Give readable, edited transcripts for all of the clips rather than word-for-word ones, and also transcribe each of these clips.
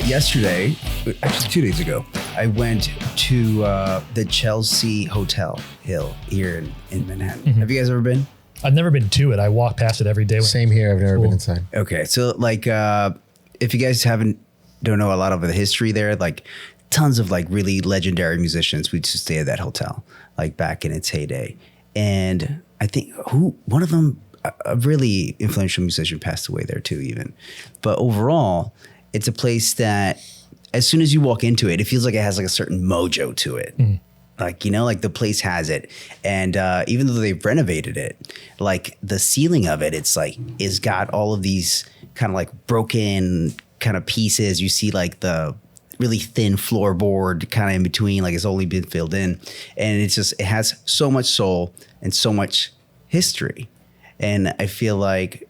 yesterday, actually 2 days ago, I went to the Chelsea Hotel Hill here in Manhattan. Mm-hmm. Have you guys ever been? I've never been to it. I walk past it every day. Same here. I've never been inside. Okay, so like, if you guys don't know a lot of the history there, like tons of like really legendary musicians would just stay at that hotel, like back in its heyday. And I think one of them, a really influential musician, passed away there too, even. But overall, it's a place that as soon as you walk into it, it feels like it has like a certain mojo to it. Mm. Like, you know, like the place has it. And even though they've renovated it, like the ceiling of it, it's got all of these kind of like broken kind of pieces. You see like the really thin floorboard kind of in between, like it's only been filled in. And it has so much soul and so much history. And I feel like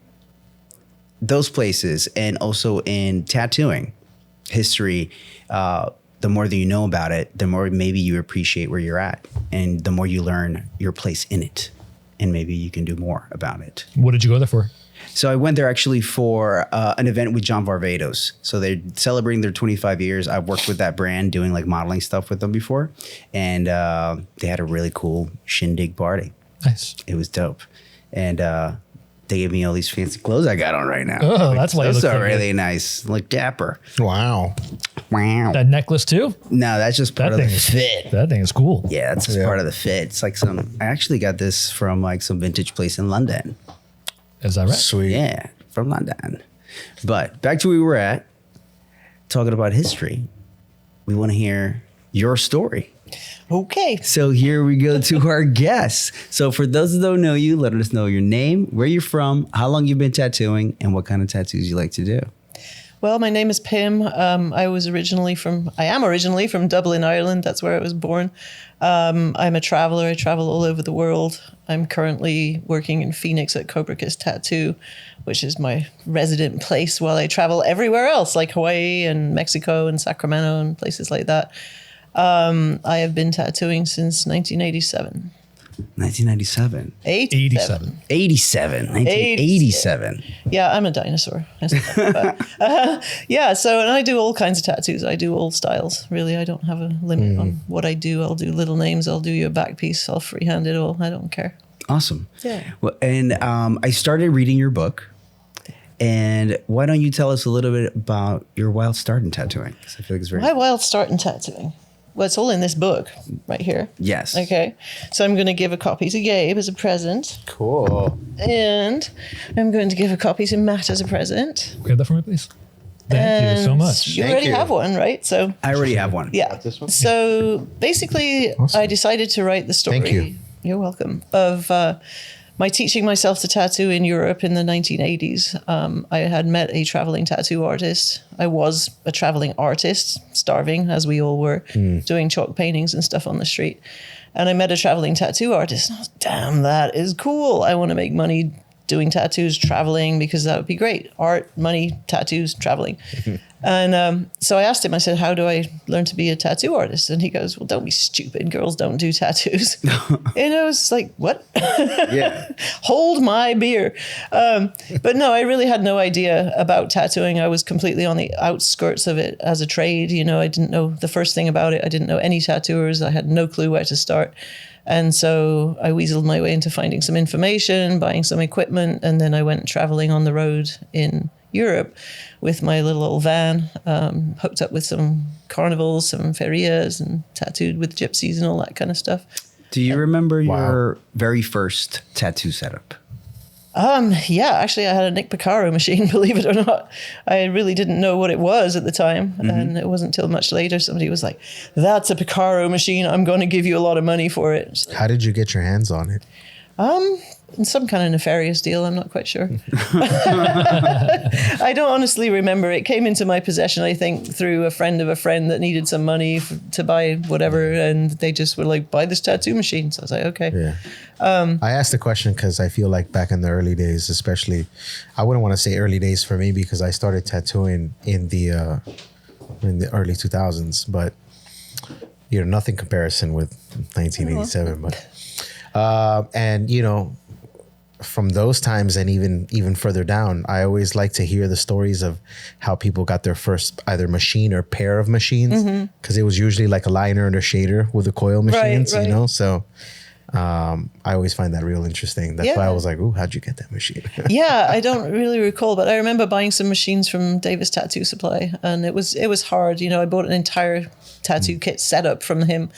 those places, and also in tattooing history, the more that you know about it, the more maybe you appreciate where you're at, and the more you learn your place in it, and maybe you can do more about it. What did you go there for? So I went there actually for an event with John Varvatos. So they're celebrating their 25 years. I've worked with that brand doing like modeling stuff with them before, and they had a really cool shindig party. Nice. It was dope. And they gave me all these fancy clothes I got on right now. Oh, that's why those you look are really good. Nice. Look dapper. Wow. That necklace too? No, that's just part of the fit. That thing is cool. Yeah, that's just part of the fit. It's like I actually got this from like some vintage place in London. Is that right? Sweet. Yeah, from London. But back to where we were at, talking about history. We want to hear your story. Okay. So here we go to our guests. So for those that don't know you, let us know your name, where you're from, how long you've been tattooing, and what kind of tattoos you like to do. Well, my name is Pym. I am originally from Dublin, Ireland. That's where I was born. I'm a traveler. I travel all over the world. I'm currently working in Phoenix at Cobra Kiss Tattoo, which is my resident place while I travel everywhere else, like Hawaii and Mexico and Sacramento and places like that. I have been tattooing since 1987. 1997. 87. 1987. Yeah, I'm a dinosaur. Yeah, so, and I do all kinds of tattoos. I do all styles, really. I don't have a limit on what I do. I'll do little names. I'll do you a back piece. I'll freehand it all. I don't care. Awesome. Yeah. Well, and I started reading your book. And why don't you tell us a little bit about your wild start in tattooing? Because I feel like it's very... My wild start in tattooing. Well, it's all in this book right here. Yes. Okay. So I'm going to give a copy to Gabe as a present. Cool. And I'm going to give a copy to Matt as a present. Grab that for me, please. Thank you so much. You already have one, right? So I already have one. yeah. This one? So basically, Awesome. I decided to write the story. Thank you. You're welcome. Of my teaching myself to tattoo in Europe in the 1980s. I had met a traveling tattoo artist. I was a traveling artist, starving as we all were, doing chalk paintings and stuff on the street. And I met a traveling tattoo artist. And I was, damn, that is cool. I want to make money doing tattoos, traveling, because that would be great. Art, money, tattoos, traveling. And so I asked him, I said, how do I learn to be a tattoo artist? And he goes, well, don't be stupid. Girls don't do tattoos. And I was like, what? Yeah. Hold my beer. But no, I really had no idea about tattooing. I was completely on the outskirts of it as a trade. You know, I didn't know the first thing about it. I didn't know any tattooers. I had no clue where to start. And so I weaseled my way into finding some information, buying some equipment, and then I went traveling on the road in Europe with my little old van, hooked up with some carnivals, some ferias, and tattooed with gypsies and all that kind of stuff. Do you remember your very first tattoo setup? Yeah, actually I had a Nick Picaro machine, believe it or not. I really didn't know what it was at the time. And it wasn't until much later somebody was like, that's a Picaro machine. I'm going to give you a lot of money for it. So, How did you get your hands on it? some kind of nefarious deal. I'm not quite sure. I don't honestly remember. It came into my possession, I think, through a friend of a friend that needed some money to buy whatever. And they just were like, buy this tattoo machine. So I was like, okay. Yeah. I asked the question because I feel like back in the early days, especially, I wouldn't want to say early days for me because I started tattooing in the early 2000s, but you know, nothing comparison with 1987. But and you know, from those times and even further down, I always like to hear the stories of how people got their first either machine or pair of machines, because it was usually like a liner and a shader with the coil machines, right. you know. So I always find that real interesting. That's why I was like, "Ooh, how'd you get that machine?" Yeah, I don't really recall, but I remember buying some machines from Davis Tattoo Supply, and it was hard. You know, I bought an entire tattoo kit setup from him,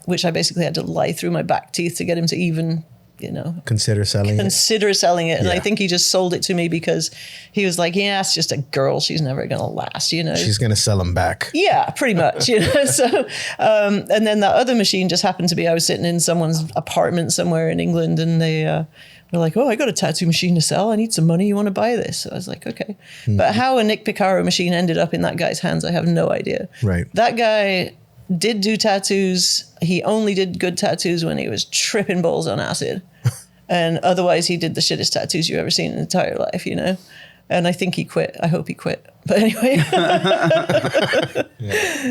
which I basically had to lie through my back teeth to get him to even, you know, consider selling it. And Yeah. I think he just sold it to me because he was like, yeah, it's just a girl. She's never going to last, you know. She's going to sell them back. Yeah, pretty much, you know. So, and then that other machine just happened to be, I was sitting in someone's apartment somewhere in England, and they were like, oh, I got a tattoo machine to sell. I need some money. You want to buy this? So I was like, okay. But how a Nick Picaro machine ended up in that guy's hands, I have no idea. Right. That guy did do tattoos. He only did good tattoos when he was tripping balls on acid. And otherwise, he did the shittest tattoos you've ever seen in his entire life, you know? And I think he quit. I hope he quit. But anyway.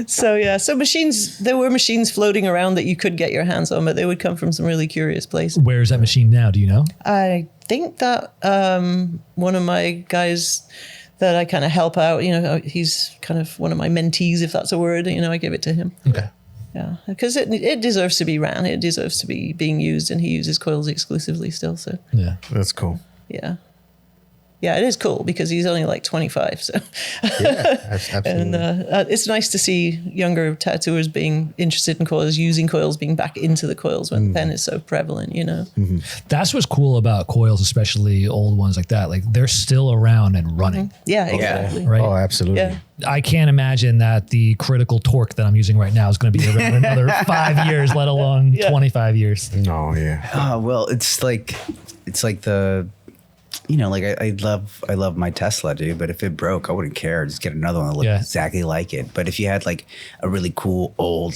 So machines, there were machines floating around that you could get your hands on, but they would come from some really curious places. Where's that machine now? Do you know? I think that one of my guys that I kind of help out, you know, he's kind of one of my mentees, if that's a word, you know, I give it to him. Okay. Yeah, because it deserves to be ran. It deserves to be being used, and he uses coils exclusively still. So Yeah. That's cool. yeah, it is cool because he's only like 25. So Yeah, absolutely. and it's nice to see younger tattooers being interested in coils, using coils, being back into the coils when the pen is so prevalent. You know. That's what's cool about coils, especially old ones like that. Like they're still around and running, Yeah, exactly. right? Oh, absolutely. Yeah. I can't imagine that the critical torque that I'm using right now is going to be around another 5 years, let alone 25 years. No, yeah. Well, it's like the, you know, like I love my Tesla, dude. But if it broke, I wouldn't care. Just get another one that looked exactly like it. But if you had like a really cool old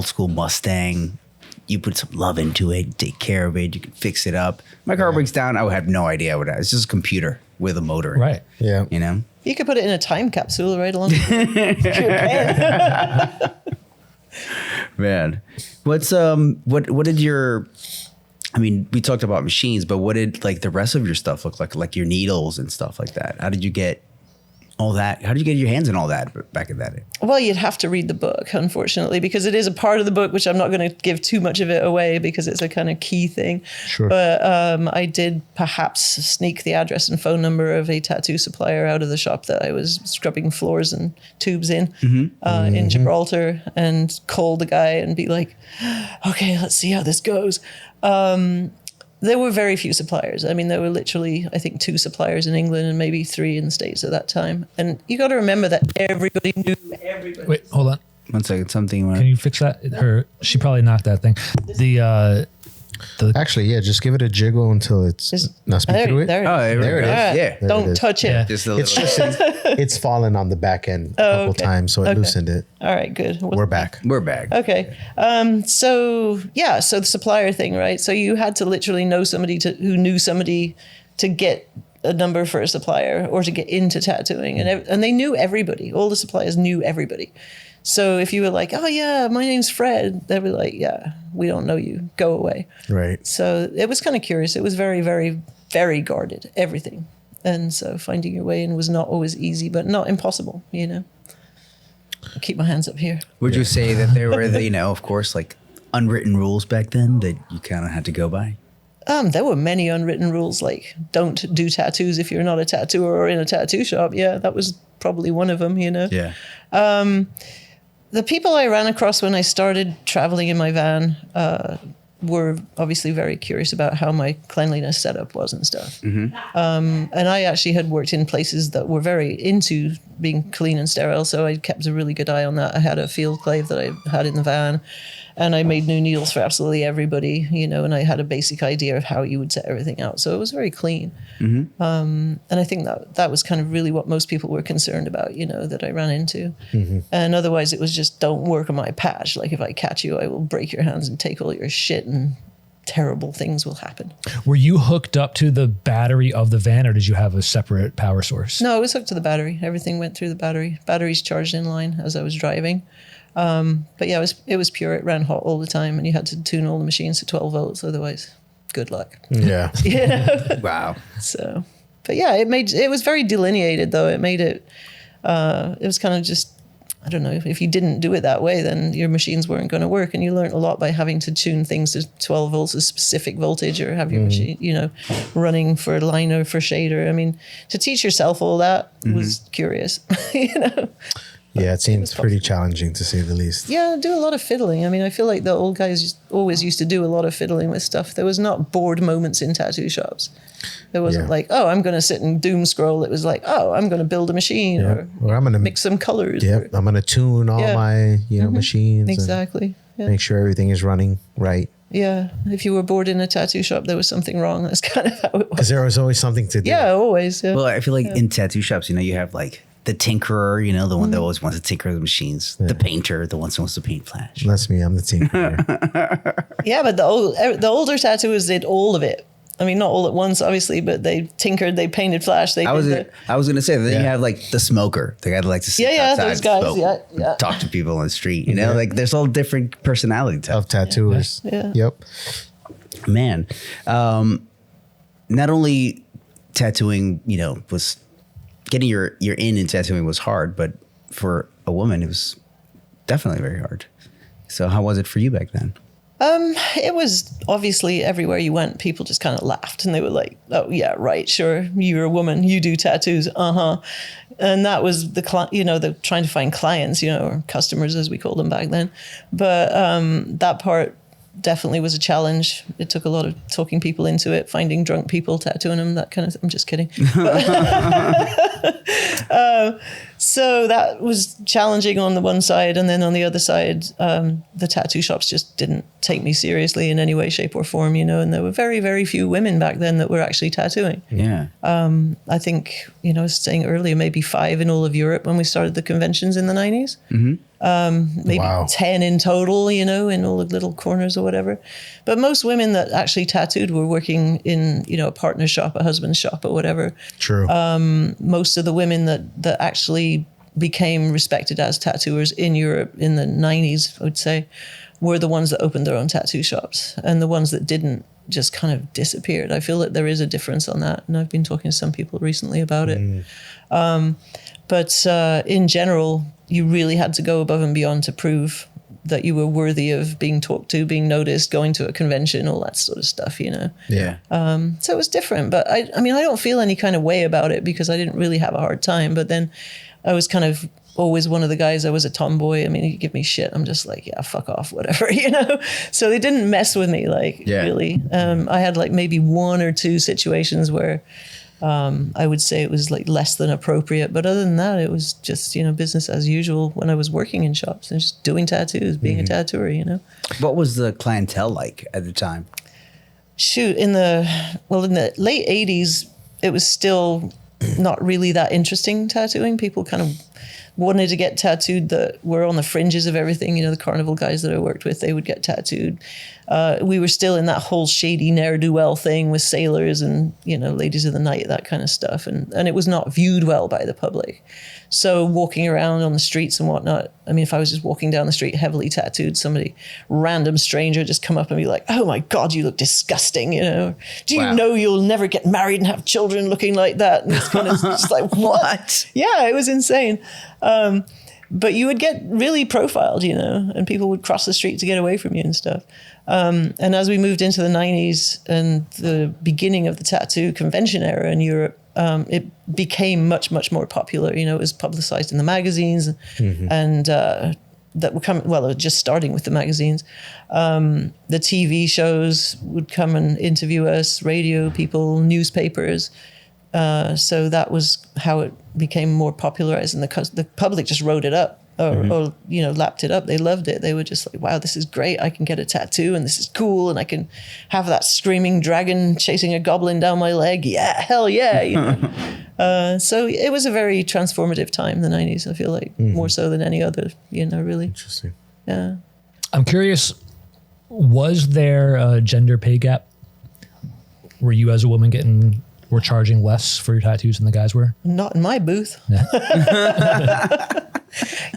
school Mustang, you put some love into it, take care of it, you can fix it up. My car breaks down, I would have no idea what it is. It's just a computer with a motor in it, Right. Yeah. you know. You could put it in a time capsule right along with it. Man, what's what did your, I mean, we talked about machines, but what did like the rest of your stuff look like your needles and stuff like that? How did you get all that? How did you get your hands on all that back in that day? Well, you'd have to read the book, unfortunately, because it is a part of the book, which I'm not going to give too much of it away because it's a kind of key thing. Sure. But I did perhaps sneak the address and phone number of a tattoo supplier out of the shop that I was scrubbing floors and tubes in Gibraltar, and call the guy and be like, okay, let's see how this goes. There were very few suppliers. I mean, there were literally, I think, 2 suppliers in England and maybe 3 in the States at that time. And you got to remember that everybody knew everybody. Wait, hold on. 1 second, something. Can you fix that? She probably knocked that thing. Actually, yeah, just give it a jiggle until it's not speak through it. There Oh, there There it it is. is. Yeah. Yeah. There Don't it is. touch it. Yeah. Just a It's little. just it's fallen on the back end a couple okay. times, so it loosened it. All right, good. We're back. We're back. Okay. So the supplier thing, right? So you had to literally know somebody who knew somebody to get a number for a supplier or to get into tattooing. And they knew everybody. All the suppliers knew everybody. So if you were like, oh yeah, my name's Fred, they'd be like, yeah, we don't know you. Go away. Right. So it was kind of curious. It was very, very, very guarded, everything. And so finding your way in was not always easy, but not impossible, you know. I'll keep my hands up here. Would you say that there were, the, you know, of course, like unwritten rules back then that you kind of had to go by? There were many unwritten rules, like don't do tattoos if you're not a tattooer or in a tattoo shop. Yeah, that was probably one of them, you know. Yeah. The people I ran across when I started traveling in my van were obviously very curious about how my cleanliness setup was and stuff. And I actually had worked in places that were very into being clean and sterile, so I kept a really good eye on that. I had a field glaive that I had in the van, and I made new needles for absolutely everybody, you know, and I had a basic idea of how you would set everything out. So it was very clean. And I think that was kind of really what most people were concerned about, you know, that I ran into. And otherwise it was just don't work on my patch. Like if I catch you, I will break your hands and take all your shit and terrible things will happen. Were you hooked up to the battery of the van, or did you have a separate power source? No, I was hooked to the battery. Everything went through the battery. Batteries charged in line as I was driving. But yeah, it was pure. It ran hot all the time, and you had to tune all the machines to 12 volts. Otherwise, good luck. Yeah. You know? Wow. So, but yeah, it was very delineated though. It made it was kind of just, I don't know, if you didn't do it that way, then your machines weren't going to work. And you learned a lot by having to tune things to 12 volts, a specific voltage, or have your machine, you know, running for liner, for shader. I mean, to teach yourself all that was curious, you know. Yeah, it seems pretty challenging to say the least. Yeah, do a lot of fiddling. I mean, I feel like the old guys always used to do a lot of fiddling with stuff. There was not bored moments in tattoo shops. There wasn't like, oh, I'm going to sit and doom scroll. It was like, oh, I'm going to build a machine or I'm going to mix some colors. Yeah, I'm going to tune all my, machines. Exactly. Make sure everything is running right. Yeah. If you were bored in a tattoo shop, there was something wrong. That's kind of how it was. Because there was always something to do. Yeah, always. Yeah. Well, I feel like in tattoo shops, you know, you have like the tinkerer, you know, the one that always wants to tinker the machines. The painter, the one who wants to paint flash. That's me. I'm the tinkerer. Yeah, but the older tattooers did all of it. I mean, not all at once, obviously, but they tinkered, they painted flash. I was going to say, then you have like the smoker, the guy that likes to sit outside, those guys, smoke, talk to people on the street. You know, like there's all different personality types of tattooers. Yeah. Yep. Man, not only tattooing, you know, was getting your in tattooing was hard, but for a woman, it was definitely very hard. So how was it for you back then? It was obviously everywhere you went, people just kind of laughed and they were like, oh yeah, right, sure. You're a woman, you do tattoos. And that was the trying to find clients, you know, or customers as we called them back then. But, that part definitely was a challenge. It took a lot of talking people into it, finding drunk people, tattooing them, that kind of I'm just kidding. So that was challenging on the one side. And then on the other side, the tattoo shops just didn't take me seriously in any way, shape or form, you know, and there were very, very few women back then that were actually tattooing. Yeah. I think, you know, I was saying earlier, maybe 5 in all of Europe when we started the conventions in the 90s. Maybe 10 in total, you know, in all the little corners or whatever. But most women that actually tattooed were working in, you know, a partner's shop, a husband's shop or whatever. True. Most of the women that actually became respected as tattooers in Europe in the 90s, I would say, were the ones that opened their own tattoo shops. And the ones that didn't just kind of disappeared. I feel that there is a difference on that. And I've been talking to some people recently about it. But in general, you really had to go above and beyond to prove that you were worthy of being talked to, being noticed, going to a convention, all that sort of stuff, you know? Yeah. So it was different, but I mean, I don't feel any kind of way about it because I didn't really have a hard time. But then I was kind of always one of the guys, I was a tomboy. I mean, you give me shit, I'm just like, yeah, fuck off, whatever, you know? So they didn't mess with me, like, really. I had like maybe 1 or 2 situations where I would say it was like less than appropriate. But other than that, it was just, you know, business as usual when I was working in shops and just doing tattoos, being a tattooer, you know. What was the clientele like at the time? Shoot, in the late 80s, it was still not really that interesting tattooing. People kind of wanted to get tattooed that were on the fringes of everything. You know, the carnival guys that I worked with, they would get tattooed. We were still in that whole shady ne'er-do-well thing with sailors and, you know, ladies of the night, that kind of stuff. And it was not viewed well by the public. So walking around on the streets and whatnot, I mean, if I was just walking down the street heavily tattooed, somebody, random stranger, just come up and be like, oh my God, you look disgusting, you know? Do you know you'll never get married and have children looking like that? And it's kind of just like, what? Yeah, it was insane. But you would get really profiled, you know, and people would cross the street to get away from you and stuff. And as we moved into the 90s and the beginning of the tattoo convention era in Europe, it became much, much more popular. You know, it was publicized in the magazines and that would come, well, just starting with the magazines. The TV shows would come and interview us, radio people, newspapers. So that was how it became more popularized, and the public just wrote it up or, you know, lapped it up. They loved it. They were just like, wow, this is great. I can get a tattoo and this is cool. And I can have that screaming dragon chasing a goblin down my leg. Yeah, hell yeah. You know? So it was a very transformative time, the 90s, I feel like, more so than any other, you know, really. Interesting. Yeah. I'm curious, was there a gender pay gap? Were you as a woman were charging less for your tattoos than the guys were? Not in my booth. Yeah.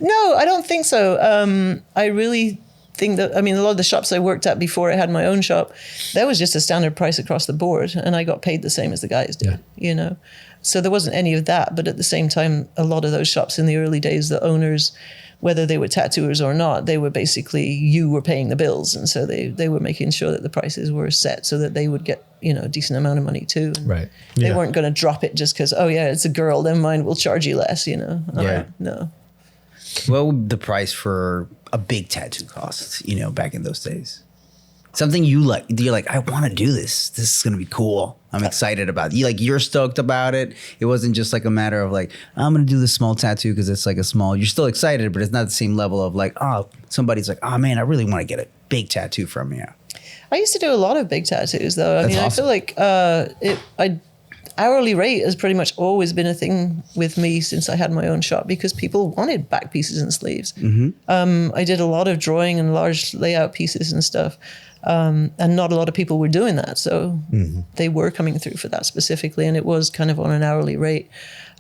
No, I don't think so. I really thing that, I mean, a lot of the shops I worked at before I had my own shop, that was just a standard price across the board. And I got paid the same as the guys did, you know? So there wasn't any of that. But at the same time, a lot of those shops in the early days, the owners, whether they were tattooers or not, they were basically, you were paying the bills. And so they were making sure that the prices were set so that they would get, you know, a decent amount of money too. And Right. they weren't going to drop it just because, oh yeah, it's a girl, never mind, we'll charge you less, you know? No. What would the price for a big tattoo cost, you know, back in those days? Something you're like, I want to do this. This is going to be cool. I'm excited about it. You're stoked about it. It wasn't just like a matter of like, I'm going to do this small tattoo because it's like a small, you're still excited, but it's not the same level of like, oh, somebody's like, oh man, I really want to get a big tattoo from you. I used to do a lot of big tattoos though. That's I awesome. feel like hourly rate has pretty much always been a thing with me since I had my own shop because people wanted back pieces and sleeves. I did a lot of drawing and large layout pieces and stuff. And not a lot of people were doing that. So they were coming through for that specifically. And it was kind of on an hourly rate.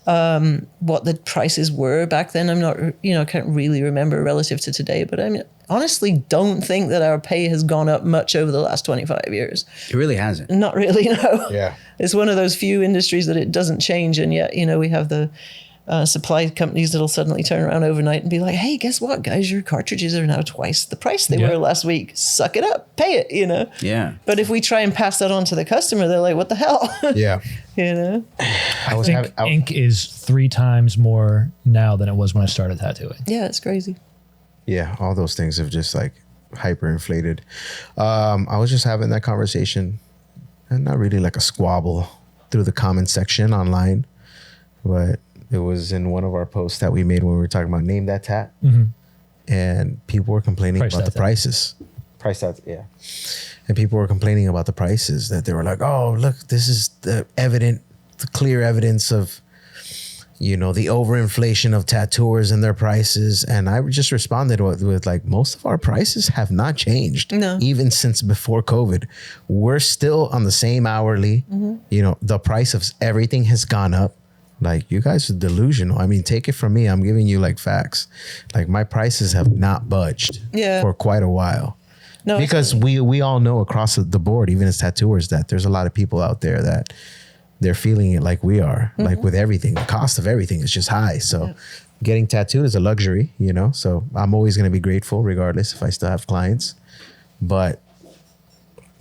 What the prices were back then, I'm not, can't really remember relative to today. But I mean, honestly, don't think that our pay has gone up much over the last 25 years. It really hasn't. Not really, no. Yeah. It's one of those few industries that it doesn't change. And yet, we have the supply companies that'll suddenly turn around overnight and be like, hey, guess what, guys? Your cartridges are now twice the price they were last week. Suck it up. Pay it, Yeah. But if we try and pass that on to the customer, they're like, what the hell? Yeah. I think ink is 3 times more now than it was when I started tattooing. Yeah, it's crazy. Yeah, all those things have just like hyperinflated. I was just having that conversation, and not really like a squabble through the comment section online, but it was in one of our posts that we made when we were talking about Name That Tat. And people were complaining about the prices. Price tats, yeah. And people were complaining about the prices, that they were like, oh, look, this is the clear evidence of, the overinflation of tattooers and their prices. And I just responded with like, most of our prices have not changed. No. Even since before COVID. We're still on the same hourly. The price of everything has gone up. Like, you guys are delusional. I mean, take it from me. I'm giving you like facts. Like, my prices have not budged for quite a while. No, because we all know across the board, even as tattooers, that there's a lot of people out there that they're feeling it like we are. Like with everything, the cost of everything is just high. So getting tattooed is a luxury, so I'm always going to be grateful regardless if I still have clients. But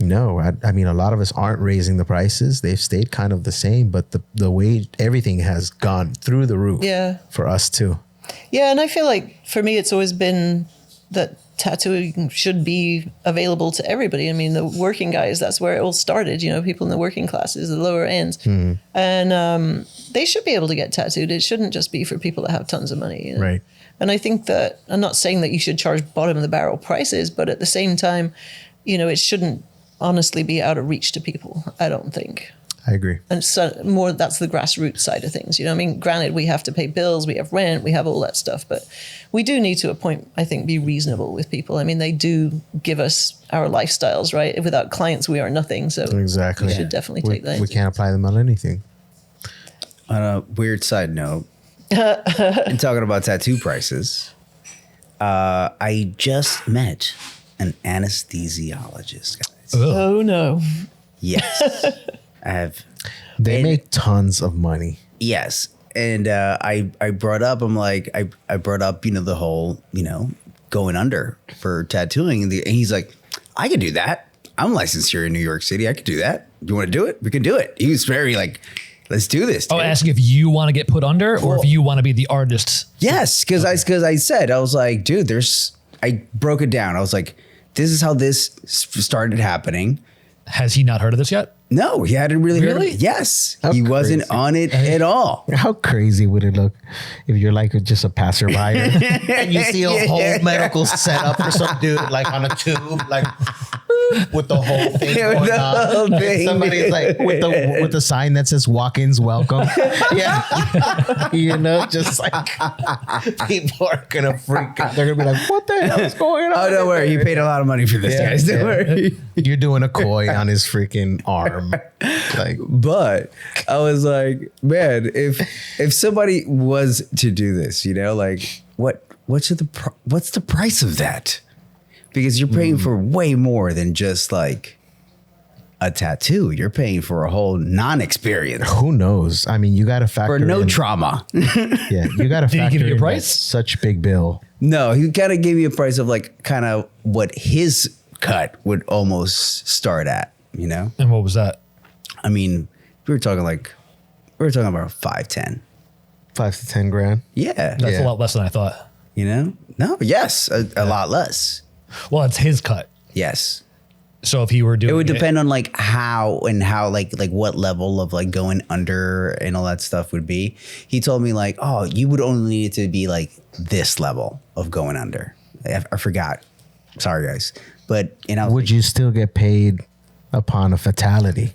no, I mean, a lot of us aren't raising the prices. They've stayed kind of the same, but the way everything has gone through the roof for us too. Yeah, and I feel like for me, it's always been that tattooing should be available to everybody. I mean, the working guys, that's where it all started, people in the working classes, the lower ends. And they should be able to get tattooed. It shouldn't just be for people that have tons of money. Right. And I think that, I'm not saying that you should charge bottom of the barrel prices, but at the same time, it shouldn't honestly be out of reach to people, I don't think. I agree. And so that's the grassroots side of things. I mean, granted, we have to pay bills, we have rent, we have all that stuff, but we do need to a point, I think, be reasonable with people. I mean, they do give us our lifestyles, right? Without clients, we are nothing. So exactly. we should definitely take that. We can't apply them on anything. On a weird side note, in talking about tattoo prices, I just met an anesthesiologist, guys. Oh no. Yes. They make tons of money. Yes. And I brought up, I brought up, the whole, going under for tattooing. And he's like, I can do that. I'm licensed here in New York City. I could do that. You want to do it? We can do it. He was very like, let's do this. Dude. Oh, asking if you want to get put under or if you want to be the artist. Yes. Because I said, I was like, dude, I broke it down. I was like, this is how this started happening. Has he not heard of this yet? No, he hadn't really heard of it. Yes. He wasn't on it at all. How crazy would it look if you're like just a passerby and you see a whole medical setup for some dude like on a tube, like with the whole thing going on. And somebody's like with the sign that says walk-ins welcome. Just like people are gonna freak out. They're gonna be like, what the hell is going on? Oh, don't worry. He paid a lot of money for this, guys. Don't worry. You're doing a koi on his freaking arm. But I was like, man, if somebody was to do this, what's the price of that? because you're paying for way more than just like a tattoo. You're paying for a whole non-experience Who knows? I mean, you got to factor for no in, trauma. Yeah, you got to Did he factor give you a in price? that such big bill. No, he kind of gave me a price of like kind of what his cut would almost start at, you know? And what was that? I mean, we were talking about 5-10. 5 to 10 grand. Yeah. That's Yeah. a lot less than I thought. You know? No, yes. A lot less. Well, it's his cut. Yes. So if he were doing It would depend on like how like what level of like going under and all that stuff would be. He told me like, oh, you would only need it to be like this level of going under. I forgot. Sorry, guys. But I was Would you still get paid upon a fatality?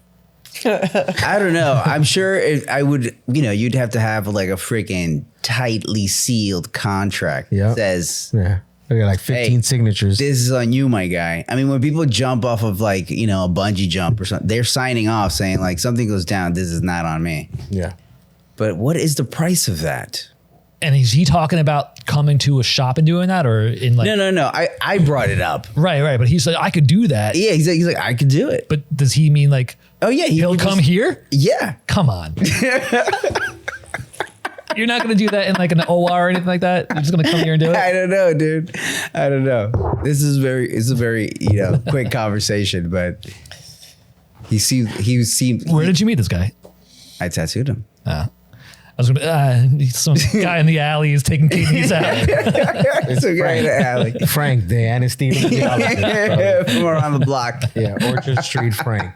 I don't know. I'm sure I would, you'd have to have like a freaking tightly sealed contract that Yep. says Yeah. They got like 15 Hey, signatures. this is on you, my guy. I mean, when people jump off of like, a bungee jump or something, they're signing off saying like something goes down, this is not on me. Yeah. But what is the price of that? And is he talking about coming to a shop and doing that, or in like? No. I brought it up. Right. But he said I could do that. Yeah, he's like, I could do it. But does he mean like? Oh yeah, He'll would come just- here. Yeah. Come on. You're not going to do that in like an OR or anything like that. You're just going to come here and do it. I don't know, dude. I don't know. It's a very quick conversation, but he seemed. Where did you meet this guy? I tattooed him. I was going to some guy in the alley is taking kidneys out. It's a guy in the alley. Frank, the anesthesiologist. From around the block. Yeah, Orchard Street Frank.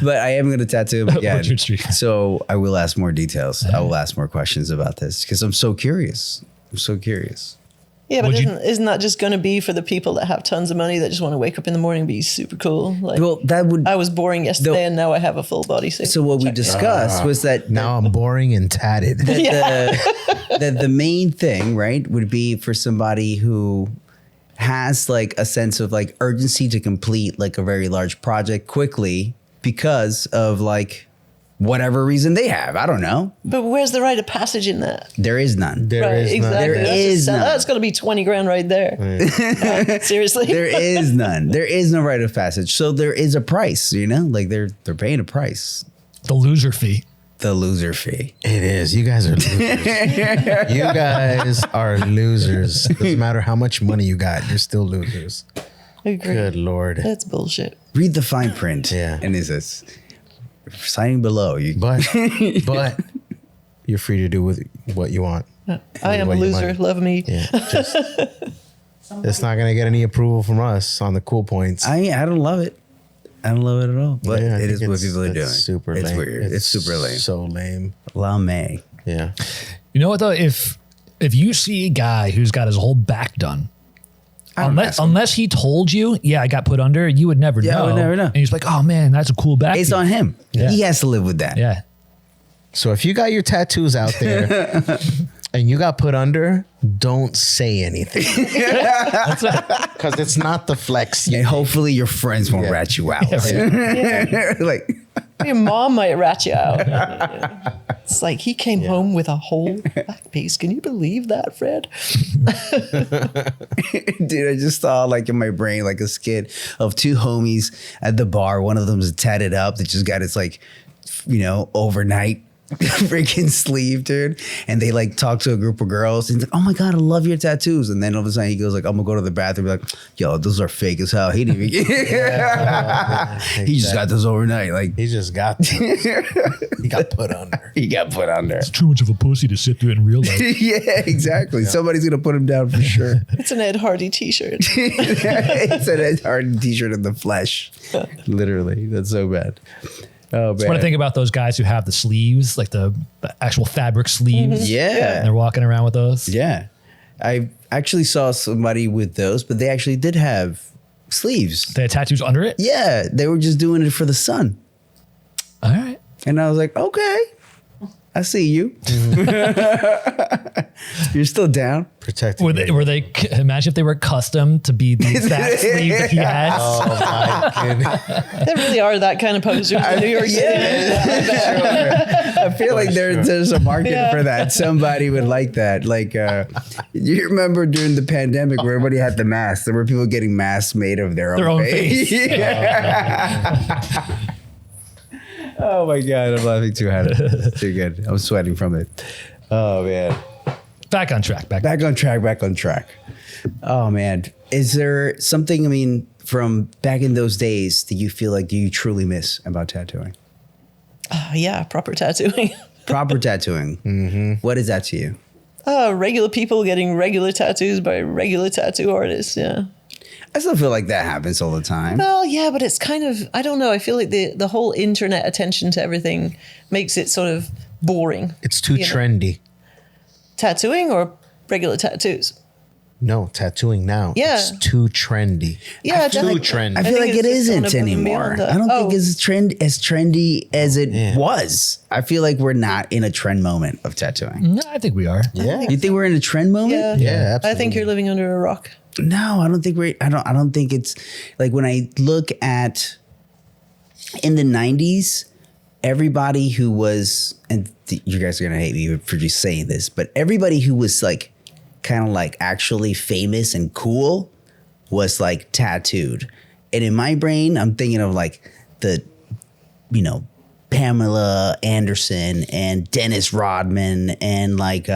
But I am going to tattoo him again. Orchard Street. So I will ask more details. I will ask more questions about this because I'm so curious. Yeah, but Would you- isn't that just going to be for the people that have tons of money that just want to wake up in the morning and be super cool? Like, Well, that would. I was boring yesterday and now I have a full body suit. So what we discussed was that Now I'm boring and tatted. that the main thing, right, would be for somebody who has like a sense of like urgency to complete like a very large project quickly because of like whatever reason they have. I don't know. But where's the rite of passage in that? There is none. There Right, is none. exactly. There That's is none. That's going to be 20 grand right there. Seriously. There is none. There is no rite of passage. So there is a price, like they're paying a price. The loser fee. The loser fee. It is. You guys are losers. You guys are losers. Doesn't matter how much money you got, you're still losers. I agree. Good Lord. That's bullshit. Read the fine print. Yeah. And is this signing below? But you're free to do with what you want. I am a What you loser. want. Love me. Yeah. Just, it's not gonna get any approval from us on the cool points. I don't love it. I don't love it at all. But Yeah, I it is think what it's- people are doing. it's super It's lame. weird. It's super lame. So lame. Lame. Yeah. You know what though? If you see a guy who's got his whole back done, I don't ask him. unless he told you, yeah, I got put under, you would never Yeah, I know. would never know. And he's like, oh man, that's a cool back. It's piece." on him. Yeah. He has to live with that. Yeah. So if you got your tattoos out there and you got put under, don't say anything. Because it's not the flex. And hopefully your friends won't Yeah. rat you out. Like, Your mom might rat you out. It's like he came home with a whole back piece. Can you believe that, Fred? dude, I just saw like in my brain like a skit of two homies at the bar. One of them is tatted up that just got its like, overnight freaking sleeve, dude. And they like talk to a group of girls and he's like, oh my God, I love your tattoos. And then all of a sudden he goes like, I'm gonna go to the bathroom and be like, yo, those are fake as hell. He didn't even he just got those overnight. Like He just got these. He got put under. he got put under. It's too much of a pussy to sit through it in real life. Yeah, exactly. Somebody's gonna put him down for sure. It's an Ed Hardy t-shirt. It's an Ed Hardy t-shirt in the flesh. Literally. That's so bad. Oh, That's what I think about those guys who have the sleeves, like the actual fabric sleeves. Yeah. And they're walking around with those. Yeah. I actually saw somebody with those, but they actually did have sleeves. They had tattoos under it. Yeah. They were just doing it for the sun. All right. And I was like, okay, I see you. You're still down. Protected. Were they imagine if they were custom to be the exact sleeve that he had? Oh my goodness. There really are that kind of posers in New York City. I feel like there's a market for that. Somebody would like that. Like, you remember during the pandemic where everybody had the masks? There were people getting masks made of their own face. Oh my God, I'm laughing too hard. Too good. I'm sweating from it. Oh man. Back on track. Back on track. Oh man. Is there something, I mean, from back in those days that you feel like do you truly miss about tattooing? Yeah, proper tattooing. Proper tattooing. Mm-hmm. What is that to you? Regular people getting regular tattoos by regular tattoo artists. Yeah. I still feel like that happens all the time. Well, yeah, but it's kind of, I don't know. I feel like the whole internet attention to everything makes it sort of boring. It's too trendy. Tattooing or regular tattoos? No, tattooing now. Yeah. It's too trendy. Yeah, too trendy. I feel like it isn't anymore. I don't think it's as trendy as it was. I feel like we're not in a trend moment of tattooing. No, I think we are. Yeah. You think we're in a trend moment? Yeah, absolutely. I think you're living under a rock. No, I don't think I don't think it's like when I look at in the 90s, everybody who was, and you guys are gonna hate me for just saying this, but everybody who was like kind of like actually famous and cool was like tattooed. And in my brain, I'm thinking of like the, Pamela Anderson and Dennis Rodman and like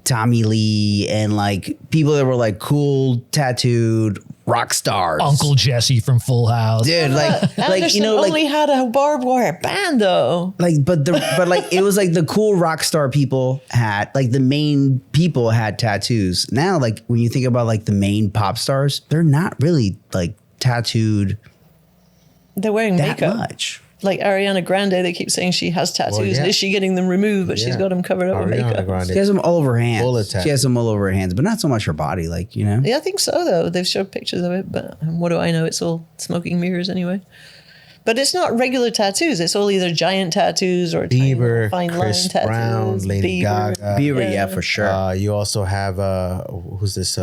Tommy Lee and like people that were like cool tattooed rock stars. Uncle Jesse from Full House. Dude, Anderson only had a barbed wire band though. Like, but it was like the cool rock star people had, like the main people had tattoos. Now, like when you think about like the main pop stars, they're not really like tattooed. They're wearing that makeup. Much. Like Ariana Grande, they keep saying she has tattoos. Well, yeah. Is she getting them removed? But she's got them covered up with makeup. Grande. She has them all over her hands. Bullet tat. She has them all over her hands, but not so much her body, like, Yeah, I think so, though. They've showed pictures of it, but what do I know? It's all smoking mirrors anyway. But it's not regular tattoos. It's all either giant tattoos or Bieber, fine Chris line tattoos. Brown, Lady Gaga. Bieber, yeah, for sure. You also have who's this?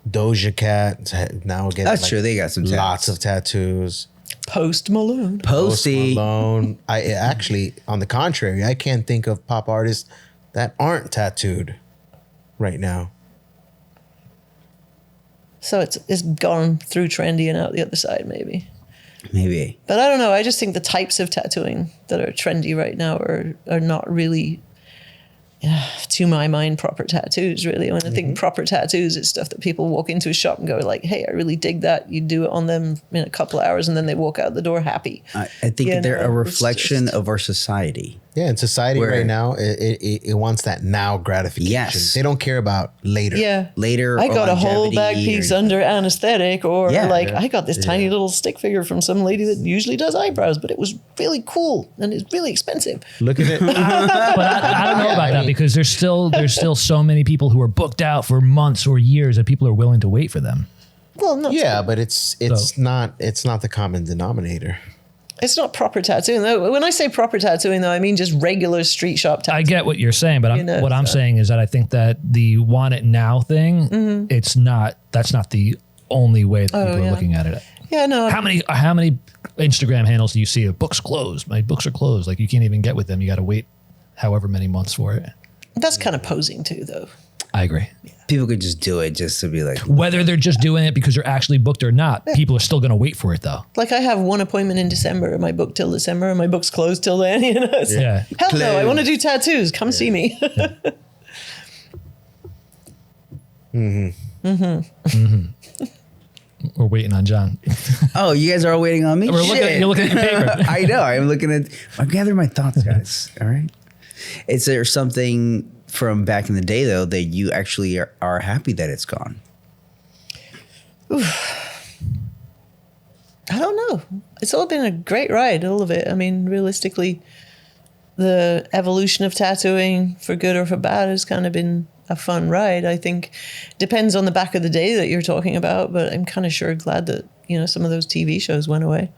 Doja Cat. Now getting That's true. They got some lots of tattoos. Post Malone. Posty. Malone. I actually, on the contrary, I can't think of pop artists that aren't tattooed right now. So it's gone through trendy and out the other side, maybe. Maybe. But I don't know. I just think the types of tattooing that are trendy right now are not really, to my mind, proper tattoos, really. When I think proper tattoos, it's stuff that people walk into a shop and go like, hey, I really dig that. You do it on them in a couple of hours and then they walk out the door happy. I think they're a reflection of our society. Yeah, in society right now, it wants that now gratification. Yes. They don't care about later. Yeah. Later, I got a whole longevity back piece under anesthetic, or I got this tiny little stick figure from some lady that usually does eyebrows, but it was really cool and it's really expensive. Look at it. But I don't know about that because there's still so many people who are booked out for months or years that people are willing to wait for them. Well, no, Yeah, but it's not the common denominator. it's not proper tattooing. When I say proper tattooing, though, I mean just regular street shop tattooing. I get what you're saying, but what I'm so. saying is that I think that the want it now thing, that's not the only way that people are looking at it. Yeah, no. How many Instagram handles do you see of books closed? My books are closed. Like you can't even get with them. You got to wait however many months for it. That's kind of posing too, though. I agree. People could just do it just to be like. Whether they're just doing it because they're actually booked or not, people are still going to wait for it though. Like I have one appointment in December, and my book till December, and my book's closed till then. You know? So, Yeah. Hell no, I want to do tattoos. Come see me. We're waiting on John. Oh, you guys are all waiting on me? You're looking at your paper. I know. I'm gathering my thoughts, guys. All right. Is there something from back in the day, though, that you actually are happy that it's gone? I don't know. It's all been a great ride, all of it. I mean, realistically, the evolution of tattooing, for good or for bad, has kind of been a fun ride. I think depends on the back of the day that you're talking about, but I'm kind of sure glad that, some of those TV shows went away.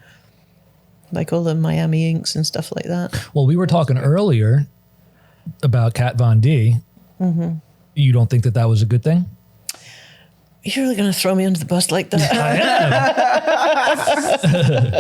Like all the Miami Inks and stuff like that. Well, we were talking earlier about Kat Von D. You don't think that was a good thing? You're really going to throw me under the bus like that?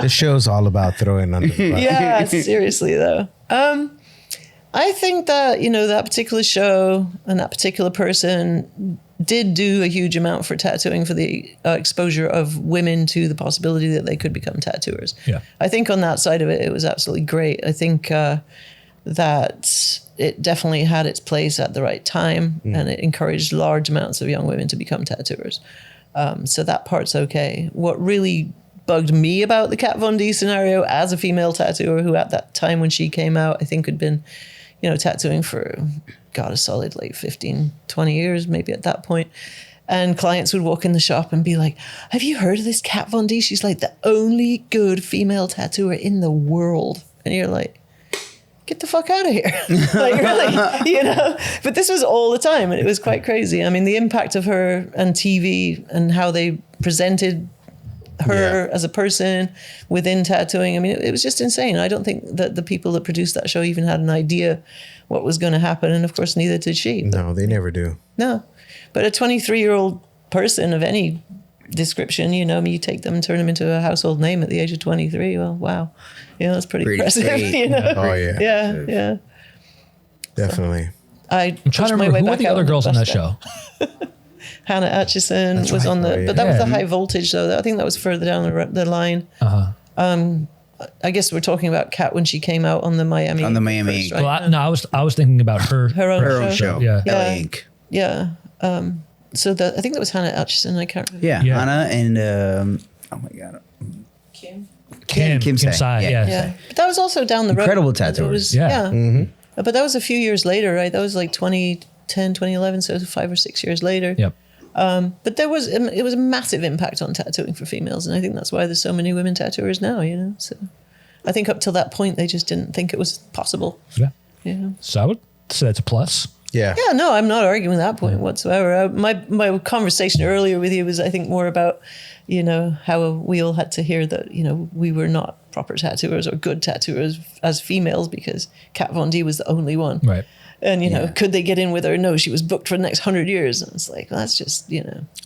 The show's all about throwing under the bus. Yeah, seriously though. I think that, that particular show and that particular person did do a huge amount for tattooing, for the exposure of women to the possibility that they could become tattooers. Yeah. I think on that side of it, it was absolutely great. I think that it definitely had its place at the right time, and it encouraged large amounts of young women to become tattooers. So that part's okay. What really bugged me about the Kat Von D scenario as a female tattooer who at that time when she came out, I think had been, tattooing for, God, a solid like 15, 20 years, maybe at that point. And clients would walk in the shop and be like, have you heard of this Kat Von D? She's like the only good female tattooer in the world. And you're like, get the fuck out of here. Like, really, But this was all the time, and it was quite crazy. I mean, the impact of her and TV and how they presented her as a person within tattooing. I mean, it was just insane. I don't think that the people that produced that show even had an idea what was going to happen. And of course, neither did she. No, they never do. No. But a 23-year-old person of any description, you take them and turn them into a household name at the age of 23. Well, wow. That's pretty impressive. Oh, yeah. Yeah. Definitely. I'm trying to remember who were the other girls on that show. Hannah Atchison was right. on the, Oh, yeah. but that was the high voltage though. I think that was further down the line. I guess we're talking about Kat when she came out on the Miami. On the Miami. First, right? Well, I was thinking about her. Her own show. Yeah. LA Inc. Yeah. So I think that was Hannah Atchison. I can't remember. Yeah, Yeah. Anna and oh my god, Kim Sai. Yeah. Yeah. But that was also down the road. Incredible It tattooers. was- Yeah. Yeah. But that was a few years later, right? That was like 2010, 2011. So 5 or 6 years later. Yep. But it was a massive impact on tattooing for females. And I think that's why there's so many women tattooers now, So I think up till that point, they just didn't think it was possible. Yeah. Yeah. So I would say that's a plus. Yeah. Yeah, no, I'm not arguing that point whatsoever. My conversation earlier with you was, I think, more about, how we all had to hear that, we were not proper tattooers or good tattooers as females because Kat Von D was the only one. Right. And, could they get in with her? No, she was booked for the next 100 years. And it's like, well, that's just,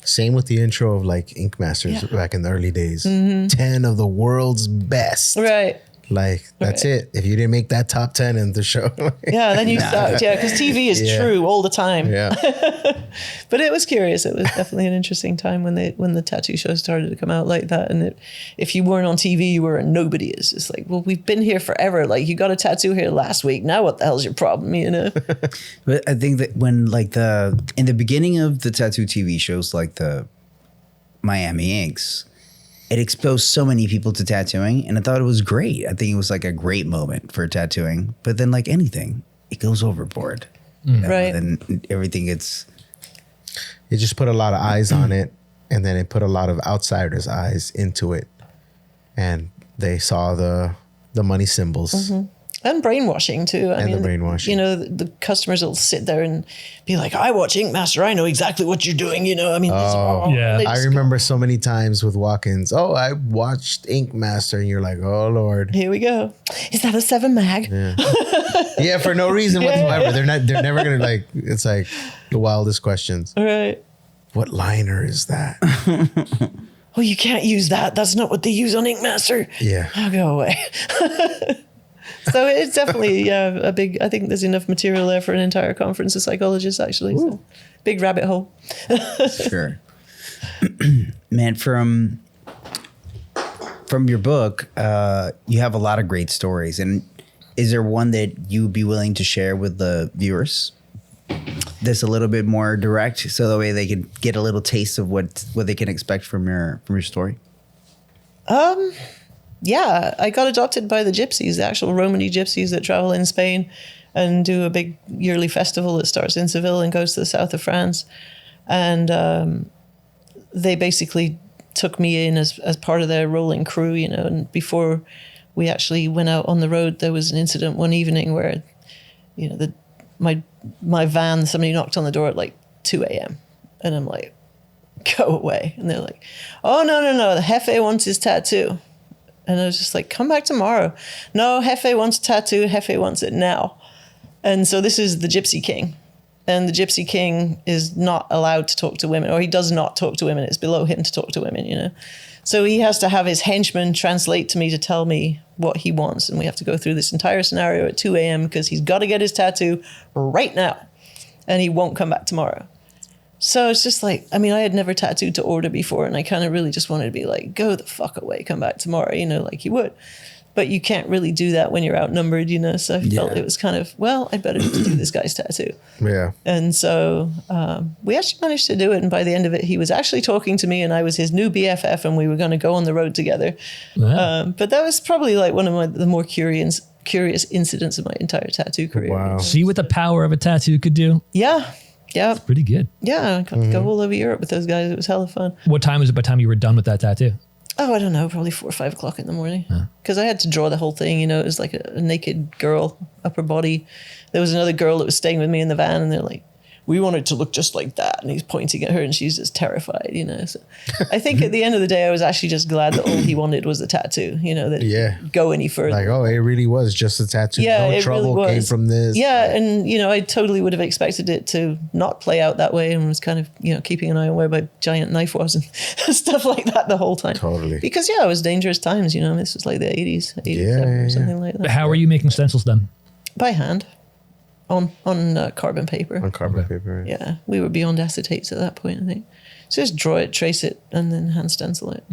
Same with the intro of like Ink Masters back in the early days. 10 of the world's best. Right. Like, that's it. If you didn't make that top 10 in the show. Yeah, then you sucked. Yeah, because TV is true all the time. Yeah. But it was curious. It was definitely an interesting time when the tattoo shows started to come out like that. And if you weren't on TV, you were a nobody. It's just like, well, we've been here forever. Like, you got a tattoo here last week. Now what the hell's your problem, But I think that when in the beginning of the tattoo TV shows, like the Miami Inks, it exposed so many people to tattooing, and I thought it was great. I think it was like a great moment for tattooing. But then, like anything, it goes overboard. Right. And everything gets. It just put a lot of eyes on it, and then it put a lot of outsiders' eyes into it. And they saw the money symbols. And brainwashing too. I mean, the brainwashing. The customers will sit there and be like, I watch Ink Master. I know exactly what you're doing. I mean, yeah. they I just remember so many times with walk-ins, I watched Ink Master, and you're like, oh, Lord. Here we go. Is that a 7 mag? Yeah, for no reason whatsoever. They're never going to it's like the wildest questions. All right. What liner is that? Oh, you can't use that. That's not what they use on Ink Master. Yeah. I'll go away. So it's definitely a big, I think there's enough material there for an entire conference of psychologists, actually. So, big rabbit hole. Sure. Man, from your book, you have a lot of great stories. And is there one that you would be willing to share with the viewers that's a little bit more direct, so that way they can get a little taste of what they can expect from your story? Yeah, I got adopted by the gypsies, the actual Romany gypsies that travel in Spain and do a big yearly festival that starts in Seville and goes to the south of France. And they basically took me in as part of their rolling crew, and before we actually went out on the road, there was an incident one evening where, my van, somebody knocked on the door at like 2 a.m. And I'm like, go away. And they're like, oh, no, the Jefe wants his tattoo. And I was just like, come back tomorrow. No, Jefe wants a tattoo. Jefe wants it now. And so this is the Gypsy King. And the Gypsy King is not allowed to talk to women, or he does not talk to women. It's below him to talk to women, you know. So he has to have his henchman translate to me to tell me what he wants. And we have to go through this entire scenario at 2 a.m. because he's got to get his tattoo right now. And he won't come back tomorrow. So it's just like, I mean, I had never tattooed to order before. And I kind of really just wanted to be like, go the fuck away, come back tomorrow, you know, like he would. But you can't really do that when you're outnumbered, you know. So I felt it was kind of, well, I better just do this guy's tattoo. Yeah. And so we actually managed to do it. And by the end of it, he was actually talking to me and I was his new BFF and we were going to go on the road together. Yeah. But that was probably like one of the more curious incidents of my entire tattoo career. Wow. See what the power of a tattoo could do? Yeah. Yeah. Pretty good. Yeah. I got to go all over Europe with those guys. It was hella fun. What time was it by the time you were done with that tattoo? Oh, I don't know, probably 4 or 5 o'clock in the morning. Because I had to draw the whole thing, you know, it was like a naked girl, upper body. There was another girl that was staying with me in the van and they're like, we want it to look just like that. And he's pointing at her and she's just terrified, you know. So I think at the end of the day, I was actually just glad that all he wanted was the tattoo, you know, that he didn't go any further. Like, oh, it really was just a tattoo. Yeah, no it trouble really came was. from this. Yeah, and, you know, I totally would have expected it to not play out that way and was kind of, you know, keeping an eye on where my giant knife was and stuff like that the whole time. Totally. Because, yeah, it was dangerous times, you know. This was like the 80s, 87 or something like that. How are you making stencils then? By hand. On carbon paper. On carbon paper. Right? Yeah, we were beyond acetates at that point, I think. So just draw it, trace it, and then hand stencil it.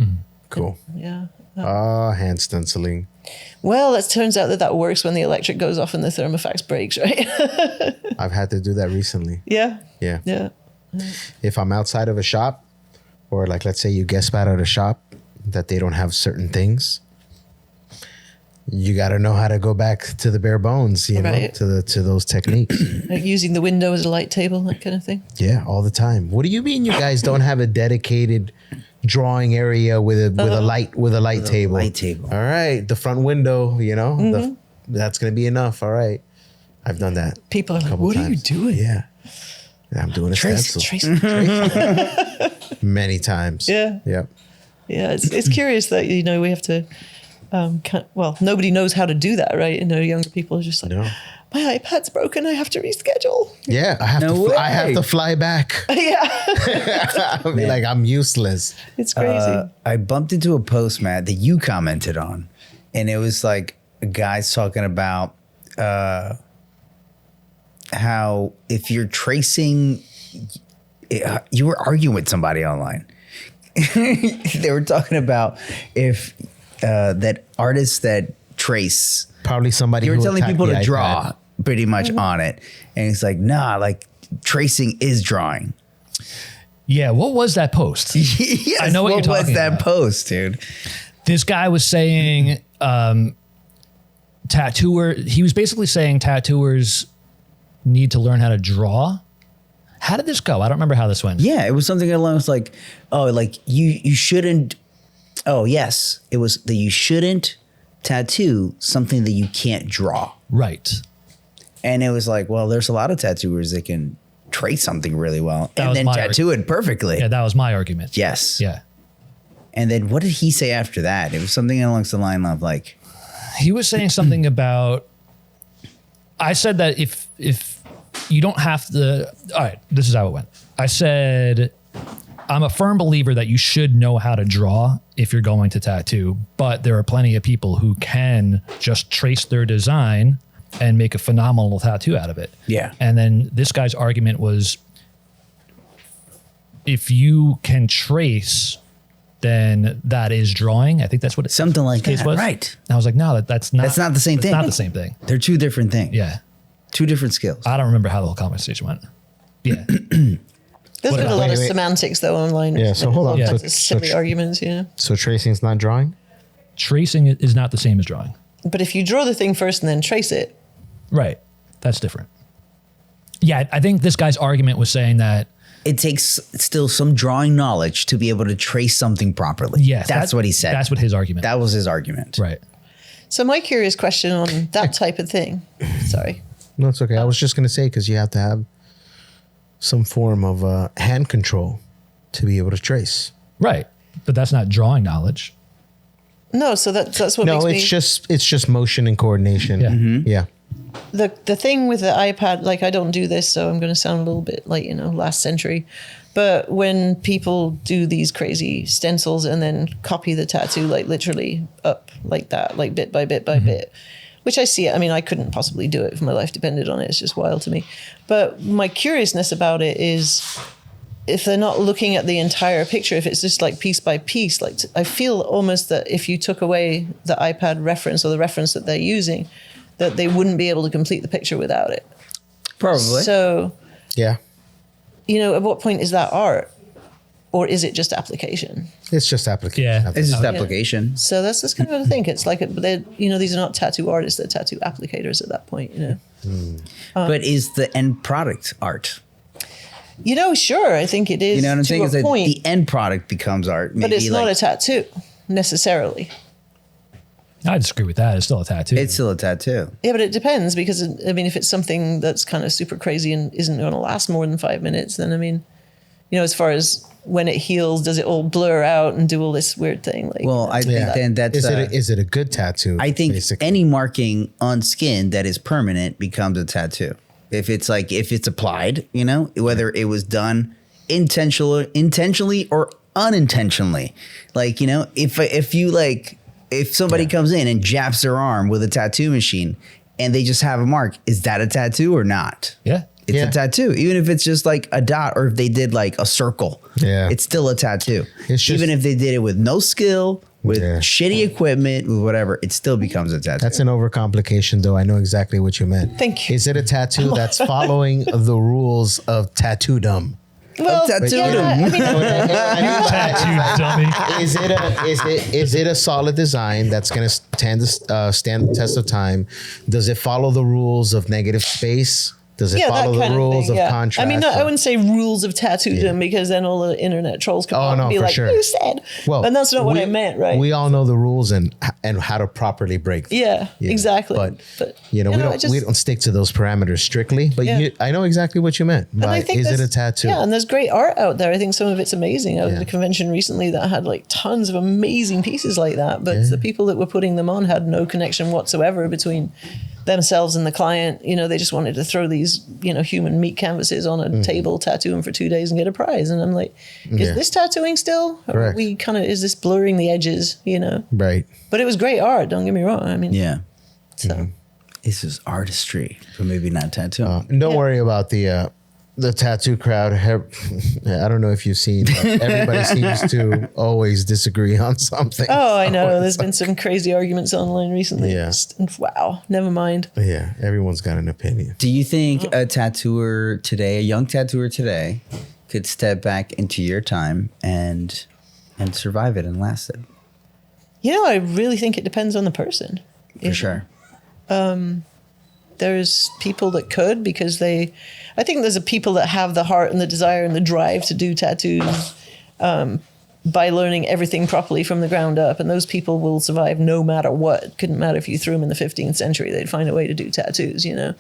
Cool. Yeah. Hand stenciling. Well, it turns out that works when the electric goes off and the thermofax breaks, right? I've had to do that recently. Yeah. Yeah. Yeah. If I'm outside of a shop, or like let's say you guest spot at a shop that they don't have certain things, you got to know how to go back to the bare bones, you know, Right. to those techniques. Like using the window as a light table, that kind of thing. Yeah, all the time. What do you mean you guys don't have a dedicated drawing area with a light table? light table. All right, the front window, you know, that's gonna be enough. All right, I've done that. People are like, couple what times. are you doing? Yeah, I'm doing a stencil Trace. many times. Yeah. Yep. Yeah, it's curious that, you know, we have to, nobody knows how to do that, right? You know, younger people are just like, No. my iPad's broken, I have to reschedule. Yeah, I have I have to fly back. Yeah, I mean, like I'm useless. it's crazy. I bumped into a post, Matt, that you commented on, and it was like a guy's talking about how if you're tracing, you were arguing with somebody online. They were talking about if that artists that trace, Probably somebody. you were who telling attacked people the to iPad. draw pretty much on it, and it's like, nah, like tracing is drawing. Yeah, what was that post? Yes, I know what you're was talking that about. post, dude? This guy was saying he was basically saying tattooers need to learn how to draw. How did this go? I don't remember how this went. Yeah, it was something along with like, oh, like you shouldn't. Oh, yes, it was that you shouldn't tattoo something that you can't draw. Right. And it was like, well, there's a lot of tattooers that can trace something really well That and was then my tattoo it perfectly. Yeah, that was my argument. Yes. Yeah. And then what did he say after that? It was something along the line of like, He was saying something about, I said that if you don't have to, all right, this is how it went. I said, I'm a firm believer that you should know how to draw if you're going to tattoo, but there are plenty of people who can just trace their design and make a phenomenal tattoo out of it. Yeah. And then this guy's argument was, if you can trace, then that is drawing. I think that's what it something like case that. was. Right. I was like, no, that's not the same that's thing. not the same thing. They're two different things. Yeah. Two different skills. I don't remember how the whole conversation went. Yeah. There's been a lot of wait. semantics though online. Yeah, so hold on. Lots So- of so silly arguments, you know. So tracing's not drawing. Tracing is not the same as drawing. But if you draw the thing first and then trace it, Right. That's different. Yeah, I think this guy's argument was saying that, It takes still some drawing knowledge to be able to trace something properly. yes. That's what he said. That's what his argument That was his argument. Right. so my curious question on that type of thing. Sorry. No, it's okay. I was just gonna say because you have to have some form of hand control to be able to trace. Right. But that's not drawing knowledge. No, so that's what No, makes it's me just motion and coordination. Yeah. Yeah. the thing with the iPad, like I don't do this, so I'm going to sound a little bit like, last century. But when people do these crazy stencils and then copy the tattoo, like literally up like that, like bit by bit by bit, which I see. I mean, I couldn't possibly do it if my life depended on it. It's just wild to me. But my curiousness about it is if they're not looking at the entire picture, if it's just like piece by piece, like I feel almost that if you took away the iPad reference or the reference that they're using, that they wouldn't be able to complete the picture without it. Probably. So, Yeah. At what point is that art? Or is it just application? It's just application. Yeah. It's just application. So that's kind of the thing. It's like, these are not tattoo artists, they're tattoo applicators at that point, But is the end product art? Sure, I think it is. You know what I'm saying? To Is a that point, the end product becomes art. but it's Maybe not a tattoo necessarily. I disagree with that. It's still a tattoo. It's still a tattoo. Yeah, but it depends because, if it's something that's kind of super crazy and isn't going to last more than 5 minutes, then, as far as when it heals, does it all blur out and do all this weird thing? Like, Well, I think then that's... Is it a good tattoo? I think basically? any marking on skin that is permanent becomes a tattoo. If it's applied, whether it was done intentionally or unintentionally. Like, if somebody comes in and japs their arm with a tattoo machine and they just have a mark, is that a tattoo or not? Yeah. It's a tattoo. Even if it's just like a dot or if they did like a circle, it's still a tattoo. Even if they did it with no skill, with shitty equipment, with whatever, it still becomes a tattoo. That's an overcomplication, though. I know exactly what you meant. Thank you. Is it a tattoo that's following the rules of tattoodom? Well, tattoo. Tattoo dummy. Is it a solid design that's going to stand the test of time? Does it follow the rules of negative space? Does it follow the rules of contrast? I mean, I wouldn't say rules of tattoodom because then all the internet trolls come out and be like, you said. Well, and that's not what I meant, right? We all know the rules and how to properly break them. Yeah, exactly. But we don't stick to those parameters strictly. But I know exactly what you meant. But is it a tattoo? Yeah, and there's great art out there. I think some of it's amazing. I was at a convention recently that had like tons of amazing pieces like that. But the people that were putting them on had no connection whatsoever between themselves and the client. They just wanted to throw these, human meat canvases on a table, tattoo them for 2 days and get a prize. And I'm like, is this tattooing still? Or are we is this blurring the edges, Right. But it was great art. Don't get me wrong. I mean, so This is artistry, but maybe not tattoo. Don't worry about the tattoo crowd. I don't know if you've seen, but everybody seems to always disagree on something. Oh, I know. There's been some crazy arguments online recently. Yeah. Wow. Never mind. Yeah, everyone's got an opinion. Do you think a tattooer today, a young tattooer today, could step back into your time and survive it and last it? I really think it depends on the person. For sure. There's people that could because I think there's people that have the heart and the desire and the drive to do tattoos by learning everything properly from the ground up. And those people will survive no matter what. It couldn't matter if you threw them in the 15th century. They'd find a way to do tattoos, Yeah.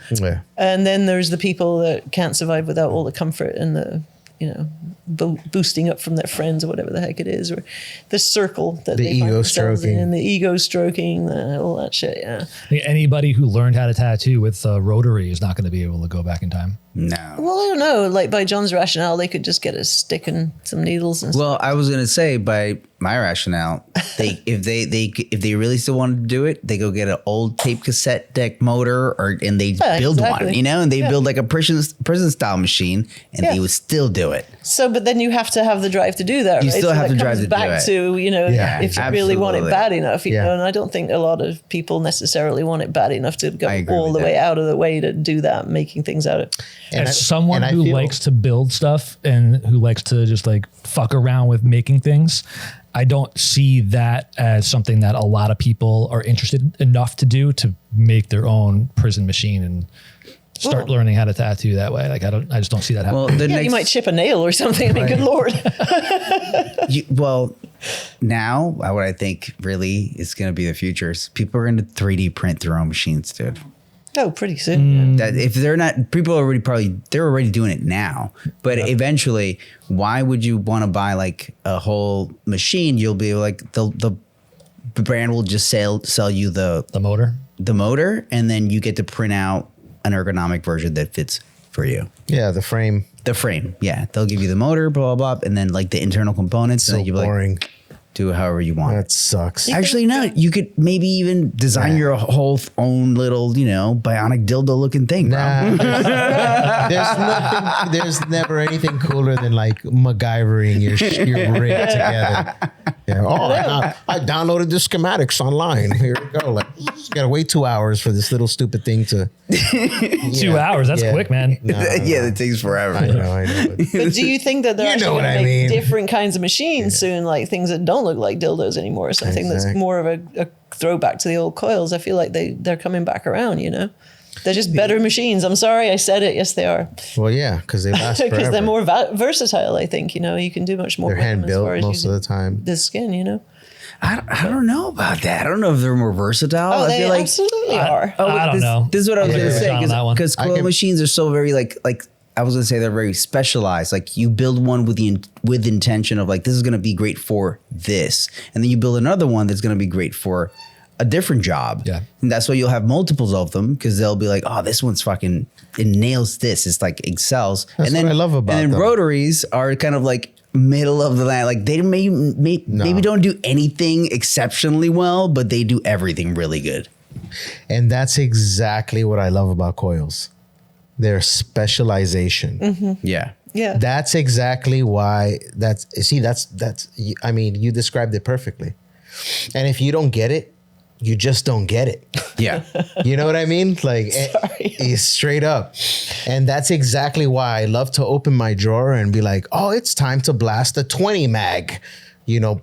And then there's the people that can't survive without all the comfort and the, boosting up from their friends or whatever the heck it is, or the circle that The they find ego themselves stroking. in, the ego stroking, all that shit. Yeah. I think anybody who learned how to tattoo with Rotary is not going to be able to go back in time. No. Well, I don't know. Like by John's rationale, they could just get a stick and some needles and stuff. Well, I was gonna say by my rationale, if they really still wanted to do it, they go get an old tape cassette deck motor and they build one, and they build like a prison style machine, and they would still do it. So, but then you have to have the drive to do that. You right? still so have that the drive comes to do back it. to if you really want it absolutely. bad enough, you know. And I don't think a lot of people necessarily want it bad enough to go I agree all with the that. way out of the way to do that, making things out of. As someone I who feel- likes to build stuff and who likes to just like fuck around with making things, I don't see that as something that a lot of people are interested enough to do to make their own prison machine and start learning how to tattoo that way. Like I just don't see that happening. Well, You might chip a nail or something. I mean, good Lord. Now what I think really is going to be the future is people are going to 3D print their own machines, dude. Oh, pretty soon. That if they're not, people are they're already doing it now. But eventually, why would you want to buy like a whole machine? You'll be like the brand will just sell you the The motor. the motor, and then you get to print out an ergonomic version that fits for you. Yeah, the frame. The frame, yeah. They'll give you the motor, blah, blah, blah, and then like the internal components. So and then you boring. like, do it however you want. That sucks. Actually, no. You could maybe even design your whole own little, bionic dildo looking thing, bro. Nah. There's never anything cooler than like MacGyvering your rig together. Yeah. Oh, I downloaded the schematics online. Here we go. Like, you gotta wait 2 hours for this little stupid thing to. 2 hours. That's quick, man. No. Yeah, it takes forever. I know. But do you think that they're You actually know going what to I make mean. different kinds of machines soon, like things that don't look like dildos anymore, something that's Exactly. more of a throwback to the old coils? I feel like they're coming back around, They're just better machines. I'm sorry I said it. Yes, they are. Well, yeah, because they last forever. Because they're more versatile, I think. You can do much more. They're with them hand as far built as most of using the time. the skin, I don't know about that. I don't know if they're more versatile. Oh, I they feel like absolutely are. I don't know. This is what I was I going to agree with say John on that one. because coil machines are so very like I was going to say they're very specialized. Like you build one with intention of like this is going to be great for this, and then you build another one that's going to be great for a different job. Yeah. And that's why you'll have multiples of them because they'll be like, oh, this one's fucking it nails this. It's like excels. That's and then what I love about and then them. rotaries are kind of like middle of the line. Like they maybe don't do anything exceptionally well, but they do everything really good. And that's exactly what I love about coils. Their specialization. Yeah. Yeah. That's exactly why I mean, you described it perfectly. And if you don't get it, you just don't get it. Yeah. You know what I mean? Like it's straight up. And that's exactly why I love to open my drawer and be like, oh, it's time to blast a 20 mag,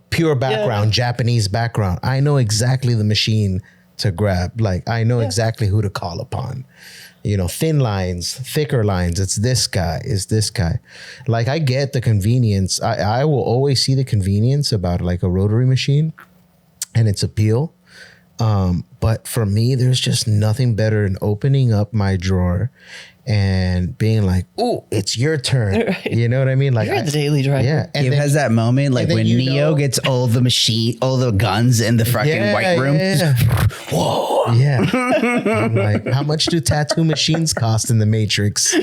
pure background, Japanese background. I know exactly the machine to grab. Like I know exactly who to call upon. Thin lines, thicker lines. It's this guy, Like I get the convenience. I will always see the convenience about like a rotary machine and its appeal. But for me, there's just nothing better than opening up my drawer and being like, "Ooh, it's your turn." Right. You know what I mean? Like You're the daily driver. Yeah, and It then- has that moment like then when Neo gets all the guns in the fucking white room. Yeah. Whoa. Yeah. I'm like, how much do tattoo machines cost in the Matrix? Who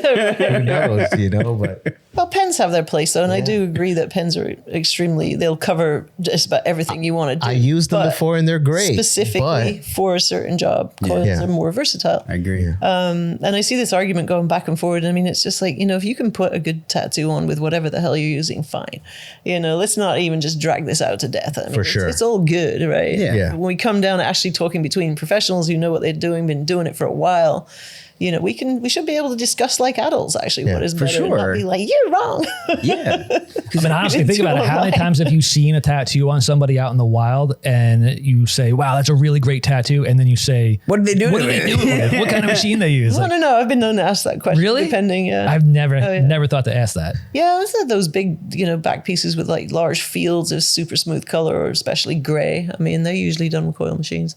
knows? But Well, pens have their place, though, and I do agree that pens are they'll cover just about everything you want to do. I used them But before and they're great. specifically for a certain job. Coils Yeah. are more versatile. I agree. And I see this argument going back and forward. I mean, it's just like, if you can put a good tattoo on with whatever the hell you're using, fine. Let's not even just drag this out to death. I mean, For sure. It's all good, right? Yeah. When we come down to actually talking between professionals who know what they're doing, been doing it for a while, we should be able to discuss like adults actually what is for better and not sure. be like, you're wrong. Yeah. I mean, honestly, think about it. How many Right. times have you seen a tattoo on somebody out in the wild and you say, wow, that's a really great tattoo. And then you say, What did they do what to do they it? do with it? What kind of machine they use? I Like, don't know. I've been known to ask that question. Really? Depending, yeah. I've never, yeah. never thought to ask that. Yeah, isn't it those big, back pieces with like large fields of super smooth color or especially gray? I mean, they're usually done with coil machines.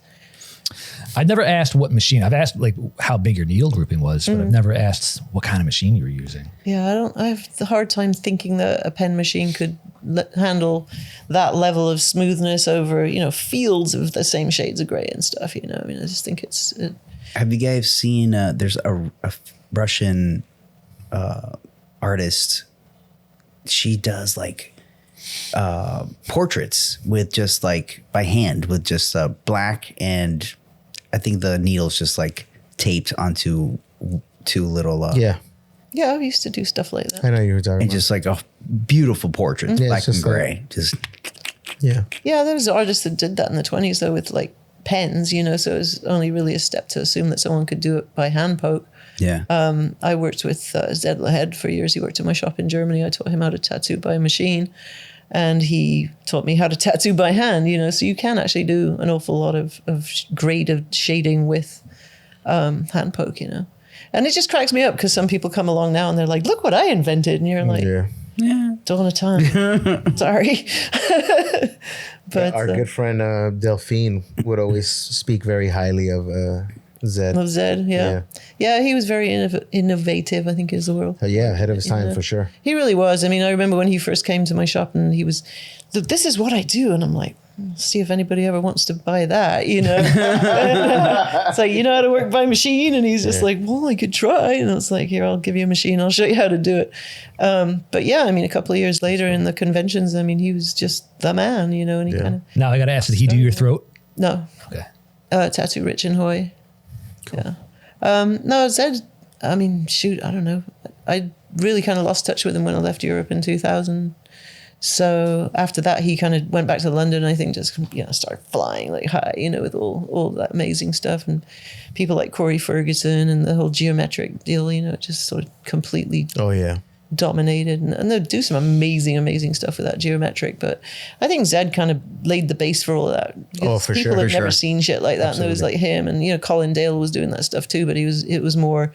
I've never asked what machine. I've asked like how big your needle grouping was, but I've never asked what kind of machine you were using. Yeah, I have the hard time thinking that a pen machine could handle that level of smoothness over, fields of the same shades of gray and stuff. I mean, I just think it's. Have you guys seen? There's a Russian artist. She does like portraits with just like by hand with just black, and I think the needle's just like taped onto two little yeah, Yeah, I used to do stuff like that. I know you were talking and about. just like a beautiful portrait, Yeah, black it's and just gray. Just Yeah. Yeah, there was artists that did that in the 20s, though, with like pens, so it was only really a step to assume that someone could do it by hand poke. yeah. I worked with Zed Lahed for years. He worked in my shop in Germany. I taught him how to tattoo by machine, and he taught me how to tattoo by hand, so you can actually do an awful lot of grade of shading with hand poke, And it just cracks me up because some people come along now and they're like, look what I invented. And you're like, Yeah. dawn of time. Sorry. But Our good friend Delphine would always speak very highly of Zed. of Zed, yeah. Yeah, he was very innovative, I think is the word. Yeah, ahead of his time Yeah. for sure. He really was. I mean, I remember when he first came to my shop and he was, this is what I do. And I'm like, see if anybody ever wants to buy that, you know. It's like, you know how to work by machine? And he's just like, well, I could try. And it's like, here, I'll give you a machine. I'll show you how to do it. But yeah, I mean, a couple of years later in the conventions, I mean, he was just the man, you know, and he kind of. Now I got to ask, did he do your throat? No. Okay. Tattoo Rich in Hawaii. Cool. Yeah. No, Zed, I mean, shoot, I don't know. I really kind of lost touch with him when I left Europe in 2000. So after that, he kind of went back to London, I think, just, you know, started flying like high, you know, with all that amazing stuff. And people like Corey Ferguson and the whole geometric deal, you know, just sort of completely dominated. And they'll do some amazing stuff with that geometric. But I think Zed kind of laid the base for all of that. Oh, for people sure. have never seen shit like that. Absolutely. And there was like him and, you know, Colin Dale was doing that stuff too, but it was more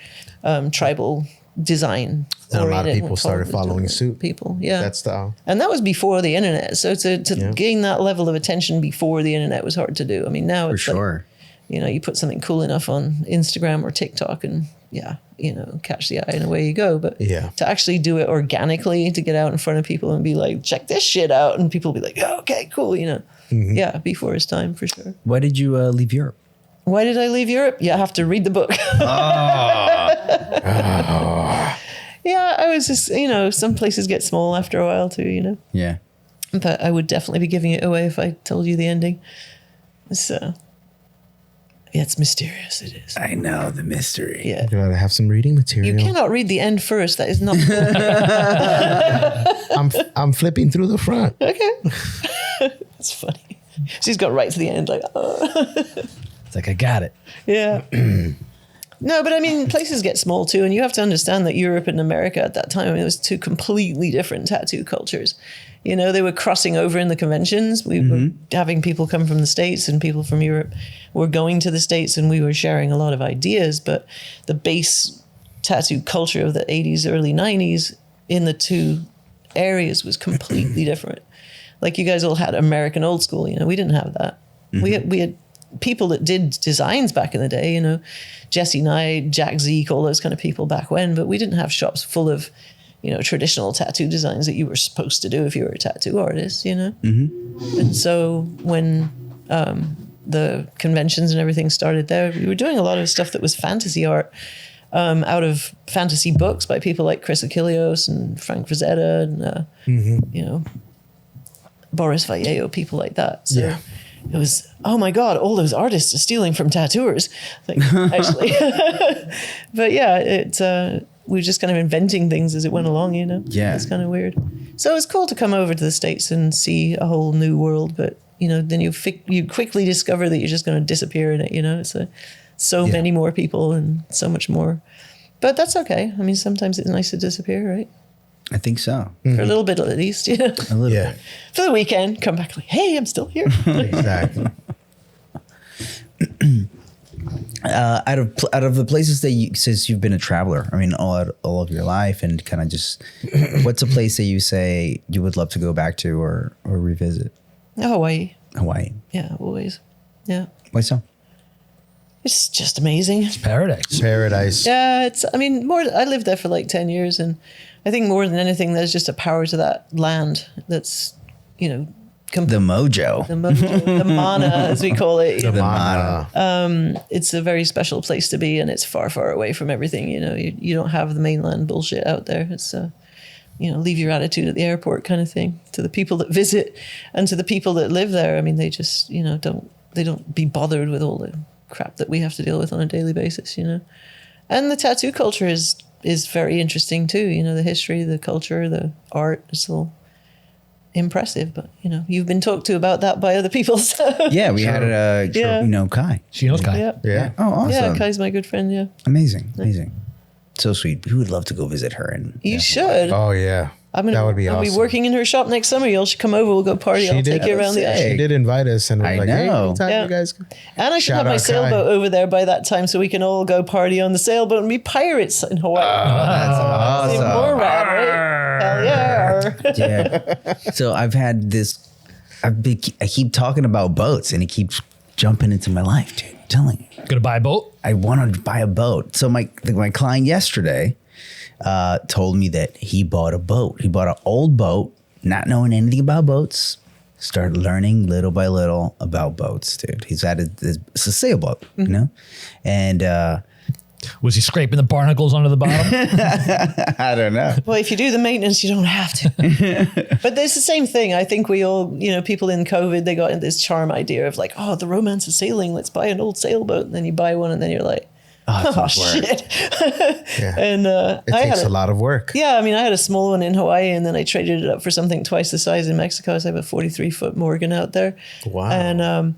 tribal design. And a lot of people started following suit. People, yeah. That style. And that was before the internet. So to gain that level of attention before the internet was hard to do. I mean, now it's like, you know, you put something cool enough on Instagram or TikTok and you know, catch the eye and away you go. But to actually do it organically, to get out in front of people and be like, check this shit out. And people will be like, oh, okay, cool, you know. Mm-hmm. Yeah, before his time for sure. Why did you leave Europe? Why did I leave Europe? You have to read the book. Yeah, I was just, you know, some places get small after a while too, you know. Yeah. But I would definitely be giving it away if I told you the ending. So, yeah, it's mysterious. It is. I know the mystery. Yeah. You gotta have some reading material. You cannot read the end first. That is not. I'm flipping through the front. Okay. That's funny. She's got right to the end, like, oh. It's like, I got it. Yeah. No, but I mean, places get small too, and you have to understand that Europe and America at that time, it was two completely different tattoo cultures. You know, they were crossing over in the conventions. We were having people come from the States and people from Europe were going to the States, and we were sharing a lot of ideas, but the base tattoo culture of the 80s, early 90s in the two areas was completely different. Like, you guys all had American old school, you know, we didn't have that. We had people that did designs back in the day, you know, Jesse Knight, Jack Zeke, all those kind of people back when, but we didn't have shops full of, you know, traditional tattoo designs that you were supposed to do if you were a tattoo artist, you know? Mm-hmm. And so when the conventions and everything started there, we were doing a lot of stuff that was fantasy art out of fantasy books by people like Chris Achilleos and Frank Frazetta and, you know, Boris Vallejo, people like that. So it was, oh my God, all those artists are stealing from tattooers. Like, actually. But yeah, we were just kind of inventing things as it went along, you know? Yeah. It's kind of weird. So it was cool to come over to the States and see a whole new world. But, you know, then you quickly discover that you're just going to disappear in it, you know? It's so many more people and so much more. But that's okay. I mean, sometimes it's nice to disappear, right? I think so. For a little bit at least, you know? A little bit. For the weekend, come back like, hey, I'm still here. Exactly. Out of the places that since you've been a traveler, I mean, all of your life, and kind of just, what's a place that you say you would love to go back to or revisit? Hawaii. Hawaii. Yeah, always. Yeah. Why so? It's just amazing. Paradise. Paradise. Yeah, I lived there for like 10 years, and I think more than anything, there's just a power to that land that's, you know, The mojo. the mana, as we call it. The mana. It's a very special place to be, and it's far, far away from everything. You know, you don't have the mainland bullshit out there. It's you know, leave your attitude at the airport kind of thing. To the people that visit and to the people that live there, I mean, they just, you know, don't be bothered with all the crap that we have to deal with on a daily basis, you know. And the tattoo culture is very interesting too. You know, the history, the culture, the art. It's all impressive, but you know, you've been talked to about that by other people. So. Yeah, we had you know, Kai. She knows Kai. Yeah. Oh, awesome. Yeah, Kai's my good friend. Yeah. Amazing. So sweet. We would love to go visit her. And You should. Oh yeah. That would be I'll awesome. be working in her shop next summer. Y'all should come over. We'll go party. I'll take you around the say. She did invite us, and we're I like, hey, know. anytime Yeah. you guys. And I should Shout have my out Kai. sailboat over there by that time so we can all go party on the sailboat and be pirates in Hawaii. that's Even awesome. more rad, right? Hell yeah. Yeah. So I've had this. I keep talking about boats, and it keeps jumping into my life, dude. I'm telling you. Gonna buy a boat? I wanted to buy a boat. So my client yesterday told me that he bought a boat. He bought an old boat, not knowing anything about boats, start learning little by little about boats, dude. It's a sailboat, you know? And Was he scraping the barnacles under the bottom? I don't know. Well, if you do the maintenance, you don't have to. But it's the same thing. I think we all, people in COVID, they got in this charm idea of like, oh, the romance of sailing. Let's buy an old sailboat. And then you buy one and then you're like, oh shit. Yeah. And It takes a lot of work. Yeah, I mean, I had a small one in Hawaii and then I traded it up for something twice the size in Mexico. So I have a 43-foot Morgan out there. Wow.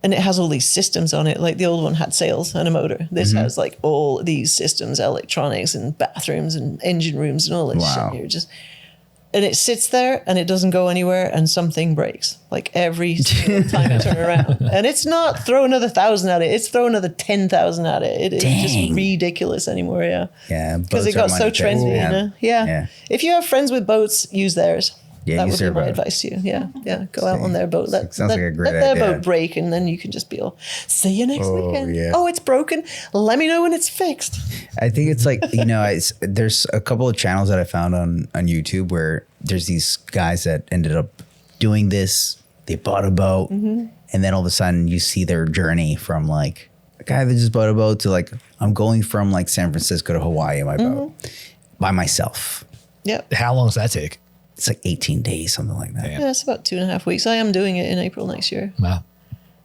And it has all these systems on it. Like the old one had sails and a motor. This has like all these systems, electronics and bathrooms and engine rooms and all that Wow. shit. And it sits there and it doesn't go anywhere and something breaks like every single time I turn around. And it's not throw another 1,000 at it. It's throw another 10,000 at it. It's just ridiculous anymore. Yeah. Yeah. Because it got so trendy, Yeah. If you have friends with boats, use theirs. Yeah, that use would be their my sounds advice to you. Yeah. Go out on their boat. Let like a great their idea. boat break, and then you can just be all, see you next weekend. yeah. Oh, it's broken. Let me know when it's fixed. I think it's like, there's a couple of channels that I found on YouTube where there's these guys that ended up doing this. They bought a boat, and then all of a sudden you see their journey from like a guy that just bought a boat to like, I'm going from like San Francisco to Hawaii in my boat by myself. Yeah. How long does that take? It's like 18 days, something like that. Yeah, it's about 2.5 weeks. I am doing it in April next year. Wow.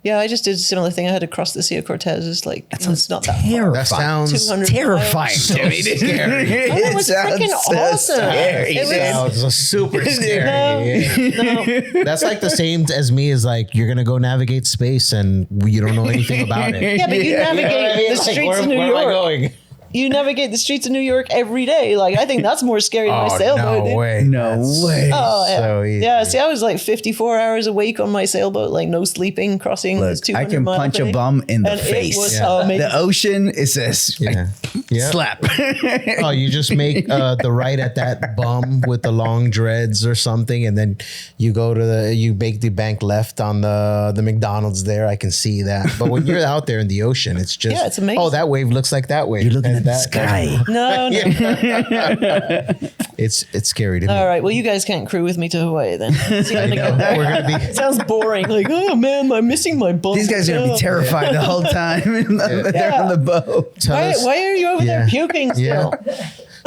Yeah, I just did a similar thing. I had to cross the Sea of Cortez. It's like, it's not that far. Terrifying. That sounds 200 terrifying. so scary. Oh, it was freaking awesome. It was- Sounds super scary. That's like the same as me as like, you're going to go navigate space and you don't know anything about it. Yeah, but you navigate the streets of New Where am I York. going? You navigate the streets of New York every day. Like, I think that's more scary than my sailboat. no dude. way. No way. Oh, yeah. So easy. Yeah, see, I was like 54 hours awake on my sailboat, like no sleeping, crossing this Look, I 200 can mile punch a thing. bum in the And face. It was Yeah. amazing. The ocean is this Yeah. Yeah. slap. Oh, you just make the right at that bum with the long dreads or something, and then you go to you make the bank left on the McDonald's there. I can see that. But when you're out there in the ocean, it's just Yeah, it's amazing. Oh, that wave looks like that wave. You're looking And at the that- sky. No. It's scary to me. All right. Well, you guys can't crew with me to Hawaii then. See, I'm gonna go We're gonna be. It sounds boring. Like, oh man, I'm missing my bum. These guys are going to be terrified the whole time. They're on the boat. Tell Why, us- why are you over there Yeah. puking still?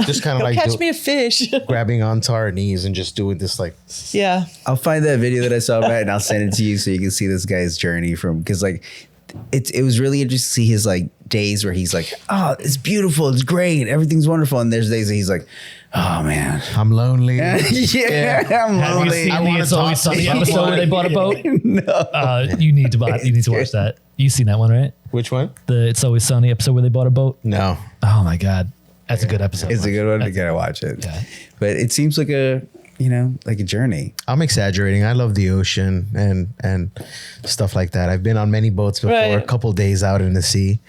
just kind of Go like catch me a fish. grabbing onto our knees and just doing this like Yeah. I'll find that video that I saw about it and I'll send it to you so you can see this guy's journey from, because like it was really interesting to see his like days where he's like, oh, it's beautiful, it's great, everything's wonderful, and there's days that he's like, oh man, I'm lonely. I'm Have you lonely. seen I the wanna It's Always talk to Sunny episode someone. where they bought a boat? No. You need to watch that. You've seen that one, right? Which one? The It's Always Sunny episode where they bought a boat. No. Oh my god, that's a good episode. It's a good one. You gotta watch it. Yeah. But it seems like a journey. I'm exaggerating. I love the ocean and stuff like that. I've been on many boats before, Right. a couple days out in the sea.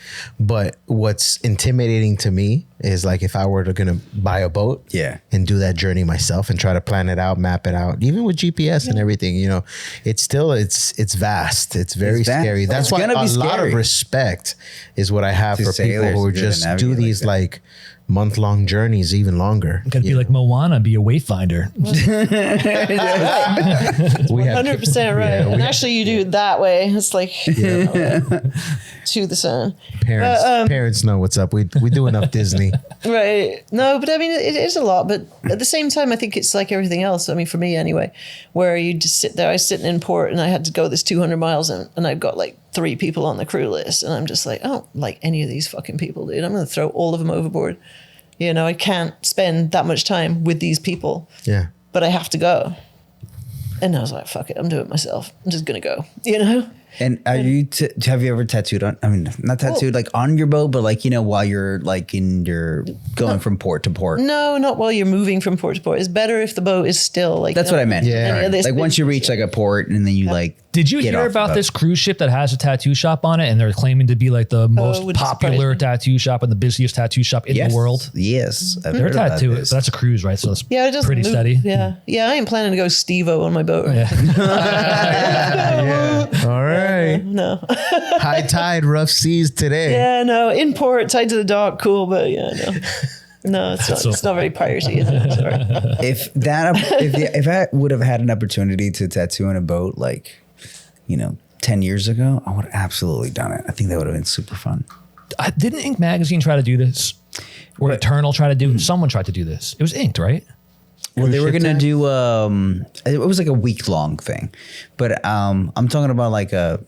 But what's intimidating to me is like if I were to gonna buy a boat, Yeah. and do that journey myself and try to plan it out, map it out, even with GPS and everything. It's still it's vast. It's very It's vast. scary. That's It's why gonna a be lot scary. of respect is what I have To for people sailors who to do just the do navigate these like that. like month-long journeys, even longer. Gotta be like Moana, be a wayfinder. We have 100% right. Yeah, we and have- actually, you do it that way. It's like to the sun. parents know what's up. We do enough Disney. Right. No, but I mean, it is a lot. But at the same time, I think it's like everything else. I mean, for me anyway, where you just sit there. I was sitting in port and I had to go this 200 miles and I've got like 3 people on the crew list. And I'm just like, I don't like any of these fucking people, dude. I'm going to throw all of them overboard. I can't spend that much time with these people, Yeah. but I have to go. And I was like, fuck it. I'm doing it myself. I'm just going to go, And are you have you ever tattooed on? I mean, not tattooed like on your boat, but like while you're like going from port to port. No, not while you're moving from port to port. It's better if the boat is still like. That's what I meant. Yeah. any of this Like once you reach like a port and then you like. Did you get hear off about the this cruise ship that has a tattoo shop on it, and they're claiming to be like the most wouldn't surprise popular me. tattoo shop and the busiest tattoo shop in Yes. the world? Yes, I've They're heard about tattooed. this. But that's a cruise, right? So it's Yeah, it doesn't pretty move. steady. Yeah, I ain't planning to go Steve-O on my boat. Yeah. All right. No. High tide, rough seas today. Yeah, no. In port, tied to the dock, cool, but yeah, no. No, it's not. so It's not very piratey, is it? Sorry. If I would have had an opportunity to tattoo on a boat, like, 10 years ago, I would have absolutely done it. I think that would have been super fun. Didn't Ink Magazine try to do this? Or Eternal try to do? Someone tried to do this. It was Inked, right? Well, they were gonna do. It was like a week-long thing, but I'm talking about like a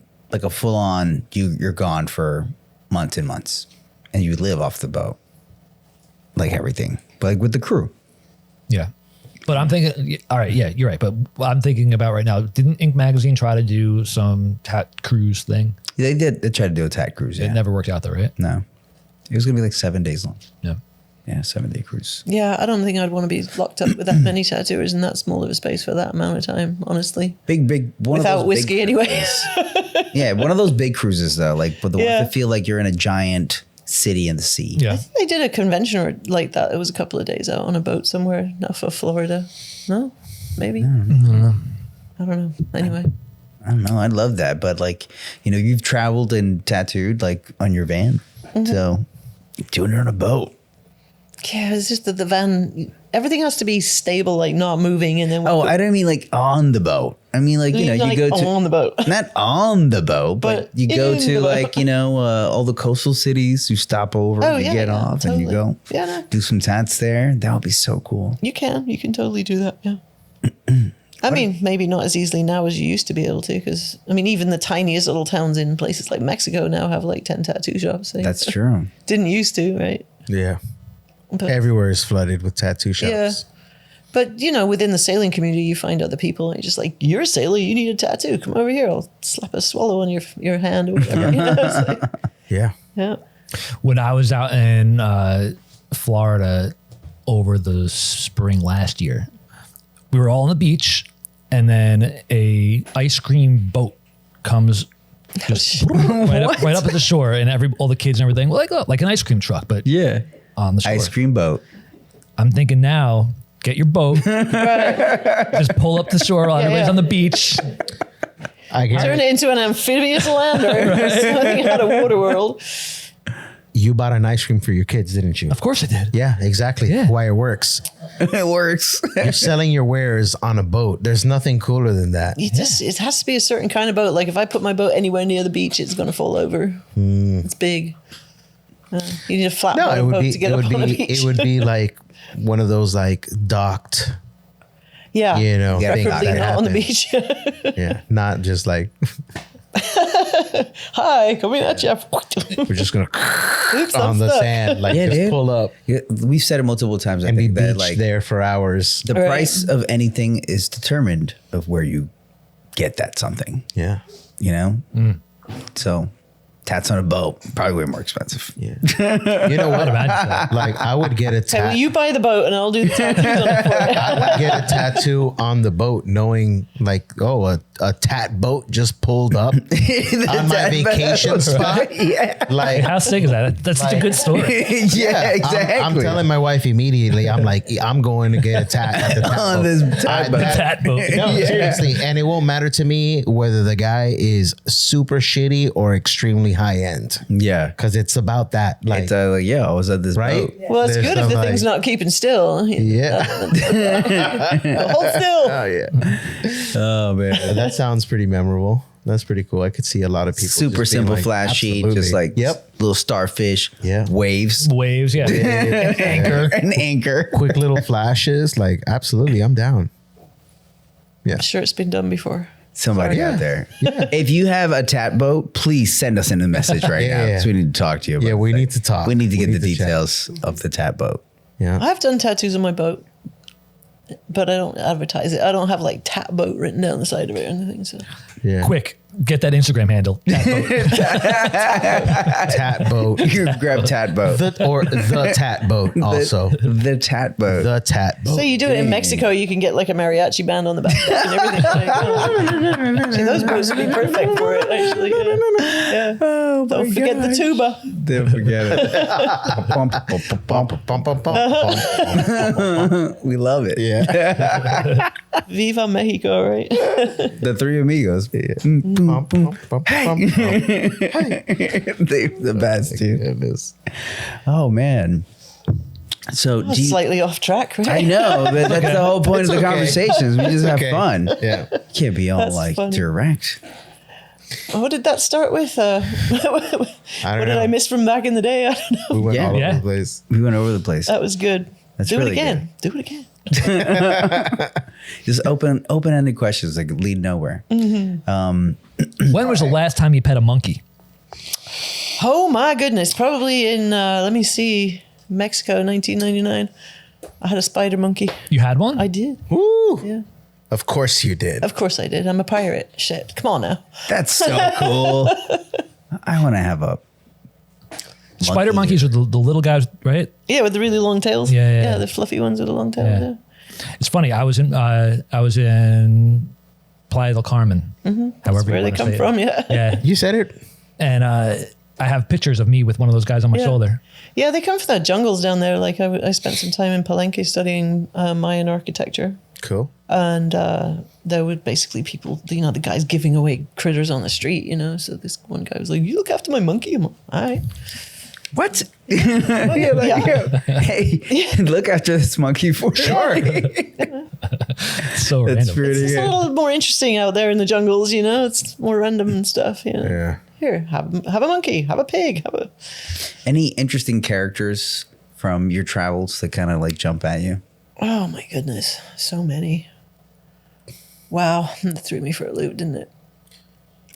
full-on. You're gone for months and months, and you live off the boat, like everything, but like with the crew. Yeah. But I'm thinking, all right, yeah, you're right. But what I'm thinking about right now, didn't Ink Magazine try to do some tat cruise thing? They did. They tried to do a tat cruise. Yeah. It never worked out though, right? No, it was gonna be like 7 days long. Yeah. Yeah, 7-day cruise. Yeah, I don't think I'd want to be locked up with that many tattooers in that small of a space for that amount of time, honestly. Big one Without of those whiskey big anyway. cruises. Yeah, one of those big cruises though, like but the ones that feel like you're in a giant city in the sea. Yeah. I think they did a convention like that. It was a couple of days out on a boat somewhere, not for Florida. No? Maybe? I don't know. Anyway. I don't know. I love that, but like, you've traveled and tattooed like on your van, so doing it on a boat. Yeah, it's just that the van, everything has to be stable, like not moving. And then Oh, I don't mean like on the boat. I mean like, you like go to on the boat. not on the boat, but But you go in to the like, all the coastal cities. You stop over, Oh, you yeah, get yeah, off, and you totally. go Yeah, no. do some tats there. That would be so cool. You can totally do that. Yeah. I mean, maybe not as easily now as you used to be able to, because even the tiniest little towns in places like Mexico now have like 10 tattoo shops. So That's true. didn't used to, right? Yeah. But, Everywhere is flooded with tattoo shops. yeah. But, within the sailing community, you find other people and you're just like, you're a sailor, you need a tattoo. Come over here. I'll slap a swallow on your hand or whatever. It's like, Yeah. yeah. When I was out in Florida over the spring last year, we were all on the beach, and then a ice cream boat comes just right up at the shore, and all the kids and everything, like an ice cream truck, but Yeah. on the shore. Ice cream boat. I'm thinking now, get your boat, just pull up the shore while everybody's on the beach. I Turn guarantee it into an amphibious lander. Something out of Waterworld. you bought an ice cream for your kids, didn't you? Of course I did. Yeah, exactly. Yeah. Why it works. It works. You're selling your wares on a boat. There's nothing cooler than that. It has to be a certain kind of boat. Like if I put my boat anywhere near the beach, it's going to fall over. It's big. You need a flat No, it would boat be to get up on the beach. it would be like one of those like docked, yeah. things Preferably that not on the happen. beach. Yeah, not just like Hi, coming at you. we're just gonna Oops, on I'm the stuck. sand, like Yeah, just dude. pull up Yeah, we've said it multiple times. I and be think that beached like there for hours. the Right. price of anything is determined of where you get that something. Yeah, So tats on a boat probably way more expensive. yeah. You know what? Like I would get a Okay, well, tattoo. you buy the boat and I'll do the tattoos on it for you. I would get a tattoo on the boat, knowing like, a tat boat just pulled up on my vacation spot. Yeah. Like, How sick is that? That's such a good story. Yeah, exactly. I'm telling my wife immediately. I'm like, I'm going to get a tat at the tat on boat. this tat boat. Tat boat. No, seriously, and it won't matter to me whether the guy is super shitty or extremely high end, Yeah. because it's about that. Like, It's like, yeah, I was at this right? boat. Well, it's There's good if some, the thing's like- not keeping still. Yeah, Hold still. oh yeah. Oh man. That sounds pretty memorable. That's pretty cool. I could see a lot of people. Super just being simple, like, flashy, absolutely. just like Yep. little starfish, Yeah. waves, Waves, yeah. Yeah. Anchor. an anchor. Quick little flashes. Like, absolutely, I'm down. Yeah. I'm sure it's been done before. Somebody Yeah. out there. If you have a tat boat, please send us in a message right Yeah, now. yeah. 'Cause we need to talk to you. About Yeah, we that. need to talk. We need to We get need the to chat. details of the tat boat. Yeah. I've done tattoos on my boat, but I don't advertise it. I don't have like tat boat written down the side of it or anything. So Yeah. Quick, get that Instagram handle. Tat boat. Tat boat. You grab tat boat. The tat boat also. The tat boat. The tat boat. So you do it in Mexico, you can get like a mariachi band on the back and everything. Actually, those boats would be perfect for it. Actually, yeah. Oh, my Don't forget the gosh. tuba. Don't forget it. We love it. Yeah. Viva Mexico, right? The three amigos. They're the best, dude. It is. Oh man. So do you, Slightly off track, right? I know, but that's the whole point of the okay. conversations. We just have fun. Yeah. You can't be all That's like funny. direct. What did that start with? What don't did know. I miss from back in the day? I don't know. We went Yeah. all over Yeah. the place. We went over the place. That was good. That's Do really it again. Do it again. Just open-ended questions like lead nowhere. When was the last time you pet a monkey? Oh my goodness. Probably in, let me see, Mexico, 1999. I had a spider monkey. You had one? I did. Woo! Yeah. Of course you did. Of course I did. I'm a pirate. Shit. Come on now. That's so cool. I want to have a Spider monkeys are the little guys, right? Yeah, with the really long tails. Yeah. Yeah, the fluffy ones with the long tails. Yeah. Yeah. It's funny. I was in Playa del Carmen. However, Where you they wanna come say it. from, yeah. Yeah, You said it. and I have pictures of me with one of those guys on my Yeah. shoulder. Yeah, they come from the jungles down there. Like I spent some time in Palenque studying Mayan architecture. Cool. And there were basically people, the guys giving away critters on the street, So this one guy was like, "You look after my monkey." I'm like, "All right." what? You're like, hey, look after this monkey for sure. It's so That's random. pretty It's a good. little more interesting out there in the jungles, It's more random and stuff, Yeah. Here, have a monkey, have a pig, have a. Any interesting characters from your travels that kind of like jump at you? Oh my goodness, so many. Wow, that threw me for a loop, didn't it?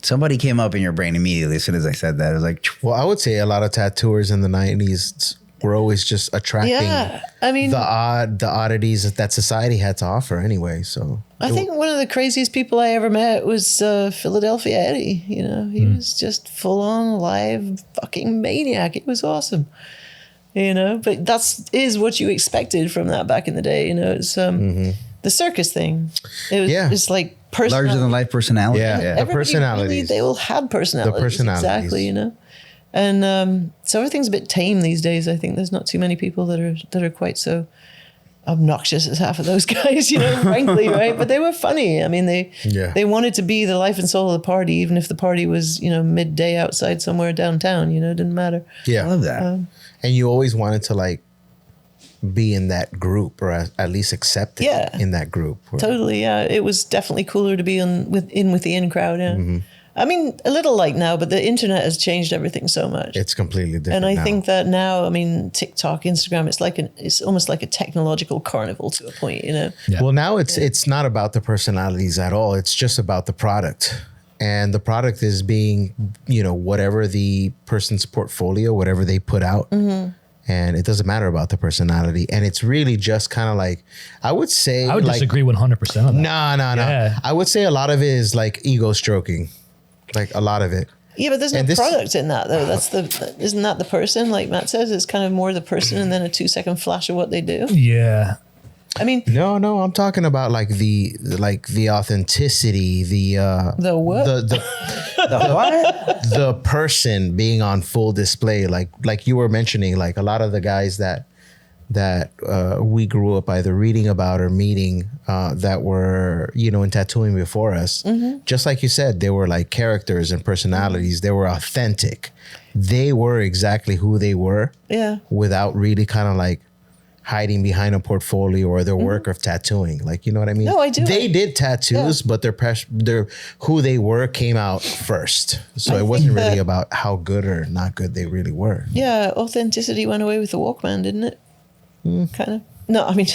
Somebody came up in your brain immediately as soon as I said that. I was like, Well, I would say a lot of tattooers in the 90s were always just attracting Yeah, I mean, the oddities that society had to offer anyway. So I think one of the craziest people I ever met was Philadelphia Eddie. He was just full on live fucking maniac. It was awesome. But is what you expected from that back in the day. It's the circus thing. It was it's like personality. larger than life personality. Yeah. yeah. The Everybody personalities. they all had personalities. The personalities. Exactly. And so everything's a bit tame these days. I think there's not too many people that are quite so obnoxious as half of those guys, frankly, right? But they were funny. I mean, they wanted to be the life and soul of the party, even if the party was, midday outside somewhere downtown, it didn't matter. yeah, I love that. and you always wanted to like be in that group or at least accepted in that group. Totally, yeah. It was definitely cooler to be with the in crowd, yeah. Mm-hmm. I mean, a little like now, but the internet has changed everything so much. It's completely different. And I now. think that now, I mean, TikTok, Instagram, it's almost like a technological carnival to a point, Yeah. Well, now it's not about the personalities at all. It's just about the product. And the product is being, whatever the person's portfolio, whatever they put out. Mm-hmm. And it doesn't matter about the personality. And it's really just kind of like, I would say. I would like, disagree 100% on that. No. Yeah. I would say a lot of it is like ego stroking. Like a lot of it. Yeah, but there's no And this- product in that though. Isn't that the person? Like Matt says, it's kind of more the person and then a 2-second flash of what they do. Yeah. I mean, No, I'm talking about like the authenticity, the what? the What? the person being on full display, like you were mentioning, like a lot of the guys that we grew up either reading about or meeting that were in tattooing before us. Just like you said, they were like characters and personalities. They were authentic. They were exactly who they were. Yeah. Without really kind of like hiding behind a portfolio or their work of tattooing. Like, you know what I mean? No, I do. They did tattoos, but their who they were came out first. So it wasn't really about how good or not good they really were. Yeah, authenticity went away with the Walkman, didn't it? Kind of. No, I mean,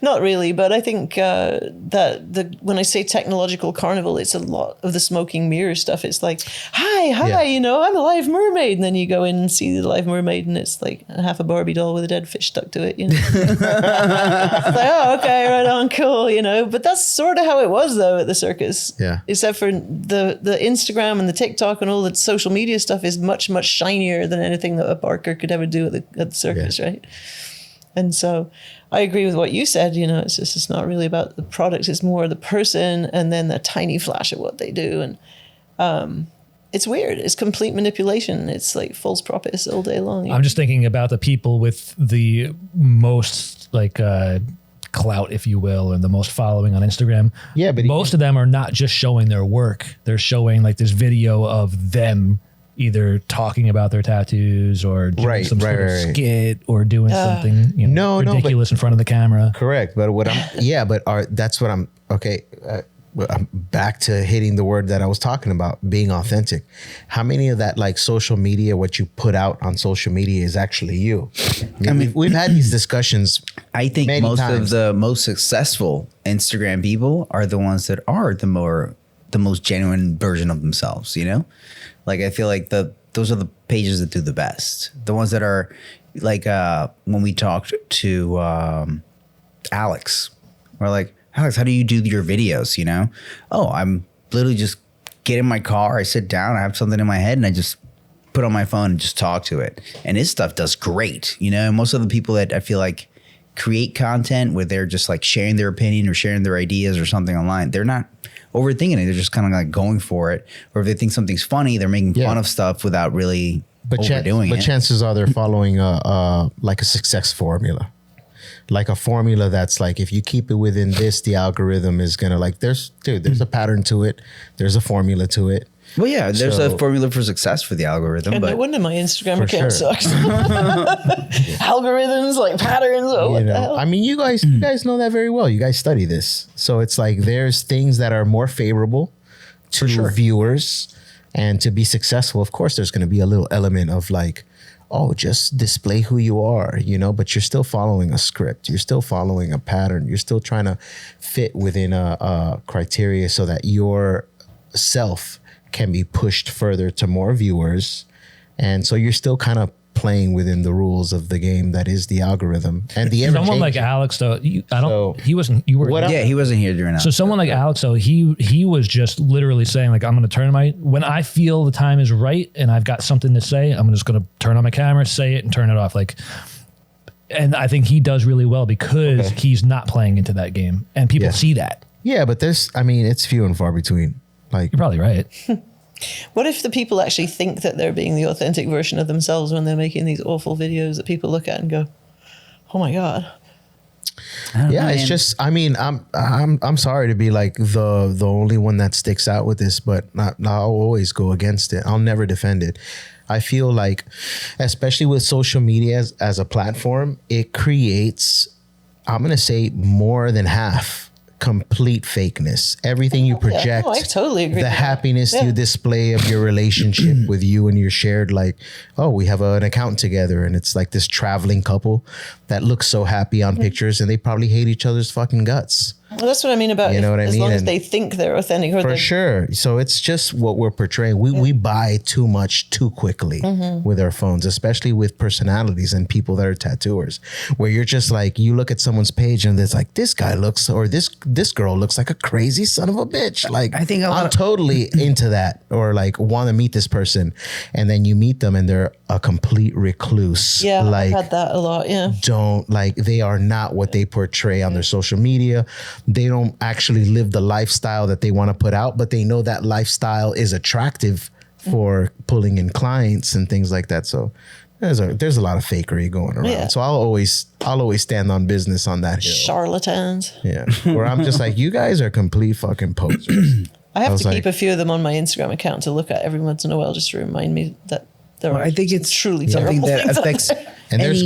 not really. But I think that when I say technological carnival, it's a lot of the smoking mirror stuff. It's like, hi, Yeah. I'm a live mermaid. And then you go in and see the live mermaid and it's like half a Barbie doll with a dead fish stuck to it. It's like, oh, okay, right on, cool, But that's sort of how it was, though, at the circus. Yeah. Except for the Instagram and the TikTok and all the social media stuff is much, much shinier than anything that a Barker could ever do at the circus, right? And so I agree with what you said, it's not really about the product. It's more the person and then the tiny flash of what they do. And it's weird. It's complete manipulation. It's like false prophets all day long. I'm just thinking about the people with the most like clout, if you will, and the most following on Instagram. Yeah, but most of them are not just showing their work. They're showing like this video of them either talking about their tattoos or doing Right, some sort of right. skit or doing something ridiculous in front of the camera. Correct. But that's what I'm, okay. Well, I'm back to hitting the word that I was talking about, being authentic. How many of that, like social media, what you put out on social media is actually you? I mean, we've had these discussions. I think most of the most successful Instagram people are the ones that are the most genuine version of themselves, you know? Like, I feel like those are the pages that do the best. The ones that are like, when we talked to Alex, we're like, Alex, how do you do your videos? You know? Oh, I'm literally just get in my car. I sit down. I have something in my head and I just put on my phone and just talk to it. And his stuff does great. You know, most of the people that I feel like create content where they're just like sharing their opinion or sharing their ideas or something online, they're not overthinking it. They're just kind of like going for it. Or if they think something's funny, they're making fun of stuff without really overdoing it. But chances are they're following like a success formula. Like a formula that's like, if you keep it within this, the algorithm is gonna like, there's a pattern to it. There's a formula to it. Well, yeah, there's a formula for success for the algorithm. And but no wonder my Instagram account sure. sucks. Algorithms, like patterns. Oh, what the hell? I mean, you guys know that very well. You guys study this. So it's like, there's things that are more favorable to viewers, and to be successful, of course, there's going to be a little element of like, oh, just display who you are, you know, but you're still following a script. You're still following a pattern. You're still trying to fit within a criteria so that your self can be pushed further to more viewers. And so you're still kind of playing within the rules of the game that is the algorithm. And the someone like Alex, though, he wasn't here during that. So someone like Alex, though, he was just literally saying, like, I'm going to turn when I feel the time is right and I've got something to say, I'm just going to turn on my camera, say it, and turn it off. Like, and I think he does really well because he's not playing into that game, and people see that. Yeah, but it's few and far between. Like, you're probably right. What if the people actually think that they're being the authentic version of themselves when they're making these awful videos that people look at and go, "Oh my God." Yeah, it's just, I mean, I'm sorry to be like the only one that sticks out with this, but I'll always go against it. I'll never defend it. I feel like, especially with social media as a platform, it creates, I'm going to say, more than half complete fakeness. Everything you project, I totally agree. The happiness you display of your relationship with you and your shared, like, oh, we have an account together, and it's like this traveling couple that looks so happy on pictures, and they probably hate each other's fucking guts. Well, that's what I mean about, as long as they think they're authentic. For sure. So it's just what we're portraying. We buy too much too quickly with our phones, especially with personalities and people that are tattooers, where you're just like, you look at someone's page and it's like, this guy looks, or this girl looks like a crazy son of a bitch. Like, I think I'm totally into that, or like want to meet this person. And then you meet them and they're a complete recluse. Yeah, like, I've had that a lot. Yeah. They are not what they portray on their social media. They don't actually live the lifestyle that they want to put out, but they know that lifestyle is attractive for pulling in clients and things like that. So there's a lot of fakery going around. Yeah. So I'll always stand on business on that hill. Charlatans. Yeah. Where I'm just like, you guys are complete fucking posers. I have to keep a few of them on my Instagram account to look at every once in a while, just to remind me that I think it's truly something that affects. And there's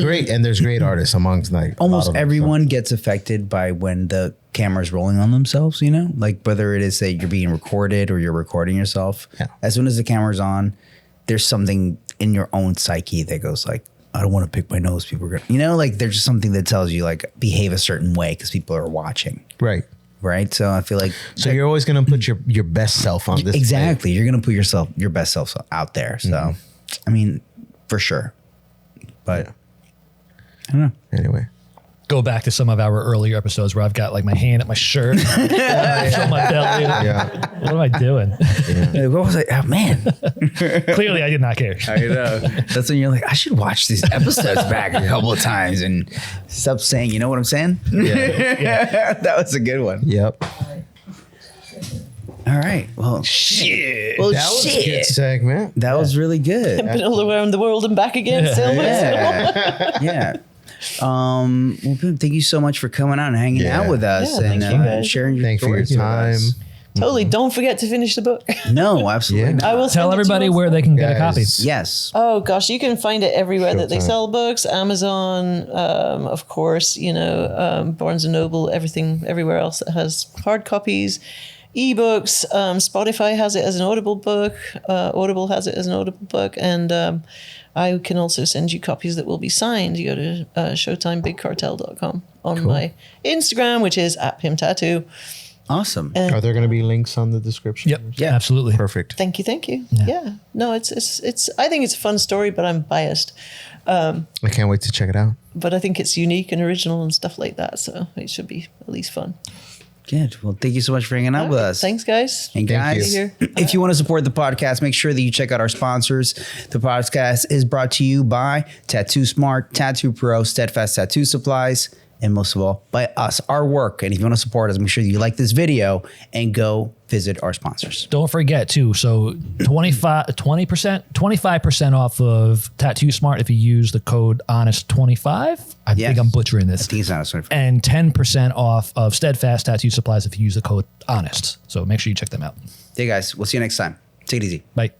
great artists amongst, like, almost everyone gets affected by when the camera's rolling on themselves, you know, like whether it is that you're being recorded or you're recording yourself. Yeah. As soon as the camera's on, there's something in your own psyche that goes like, I don't want to pick my nose. People are going to, you know, like there's just something that tells you like behave a certain way because people are watching. Right. Right. So I feel like. So you're always going to put your best self on this. Exactly. You're going to put your best self out there. So, I mean, for sure. But I don't know. Anyway. Go back to some of our earlier episodes where I've got like my hand at my shirt, I feel my belly. Yeah. What am I doing? Yeah. What was I? Oh man! Clearly, I did not care. I know. That's when you're like, I should watch these episodes back a couple of times and stop saying, you know what I'm saying? Yeah. That was a good one. Yep. All right. Well, shit. Well, that was a good segment. That was really good. I've been all around the world and back again. Yeah. Well, Pym, thank you so much for coming out and hanging out with us and sharing your stories with us. Totally. Don't forget to finish the book. No, absolutely Yeah. not. I will Tell send it to everybody you where they can get a copy. Guys. Yes. Oh gosh, you can find it everywhere that they Showtime. sell books. Amazon, of course, Barnes and Noble, everything, everywhere else that has hard copies, ebooks. Spotify has it as an Audible book. Audible has it as an Audible book, and I can also send you copies that will be signed. You go to ShowtimeBigCartel.com on my Instagram, which is @PymTattoo. Awesome. Are there going to be links on the description? Yep. Yeah. Absolutely. Perfect. Thank you. Yeah. No, it's. I think it's a fun story, but I'm biased. I can't wait to check it out. But I think it's unique and original and stuff like that. So it should be at least fun. Good. Well, thank you so much for hanging out with us. Thanks, guys. And Thank guys, you. if you want to support the podcast, make sure that you check out our sponsors. The podcast is brought to you by Tattoo Smart, Tattoo Pro, Steadfast Tattoo Supplies, and most of all, by us, our work. And if you want to support us, make sure that you like this video and go visit our sponsors. Don't forget too. So 25% off of Tattoo Smart if you use the code Honest25. I Yes. think I'm butchering I this. think it's not a And 10% off of Steadfast Tattoo Supplies if you use the code Honest. So make sure you check them out. Hey guys, we'll see you next time. Take it easy. Bye.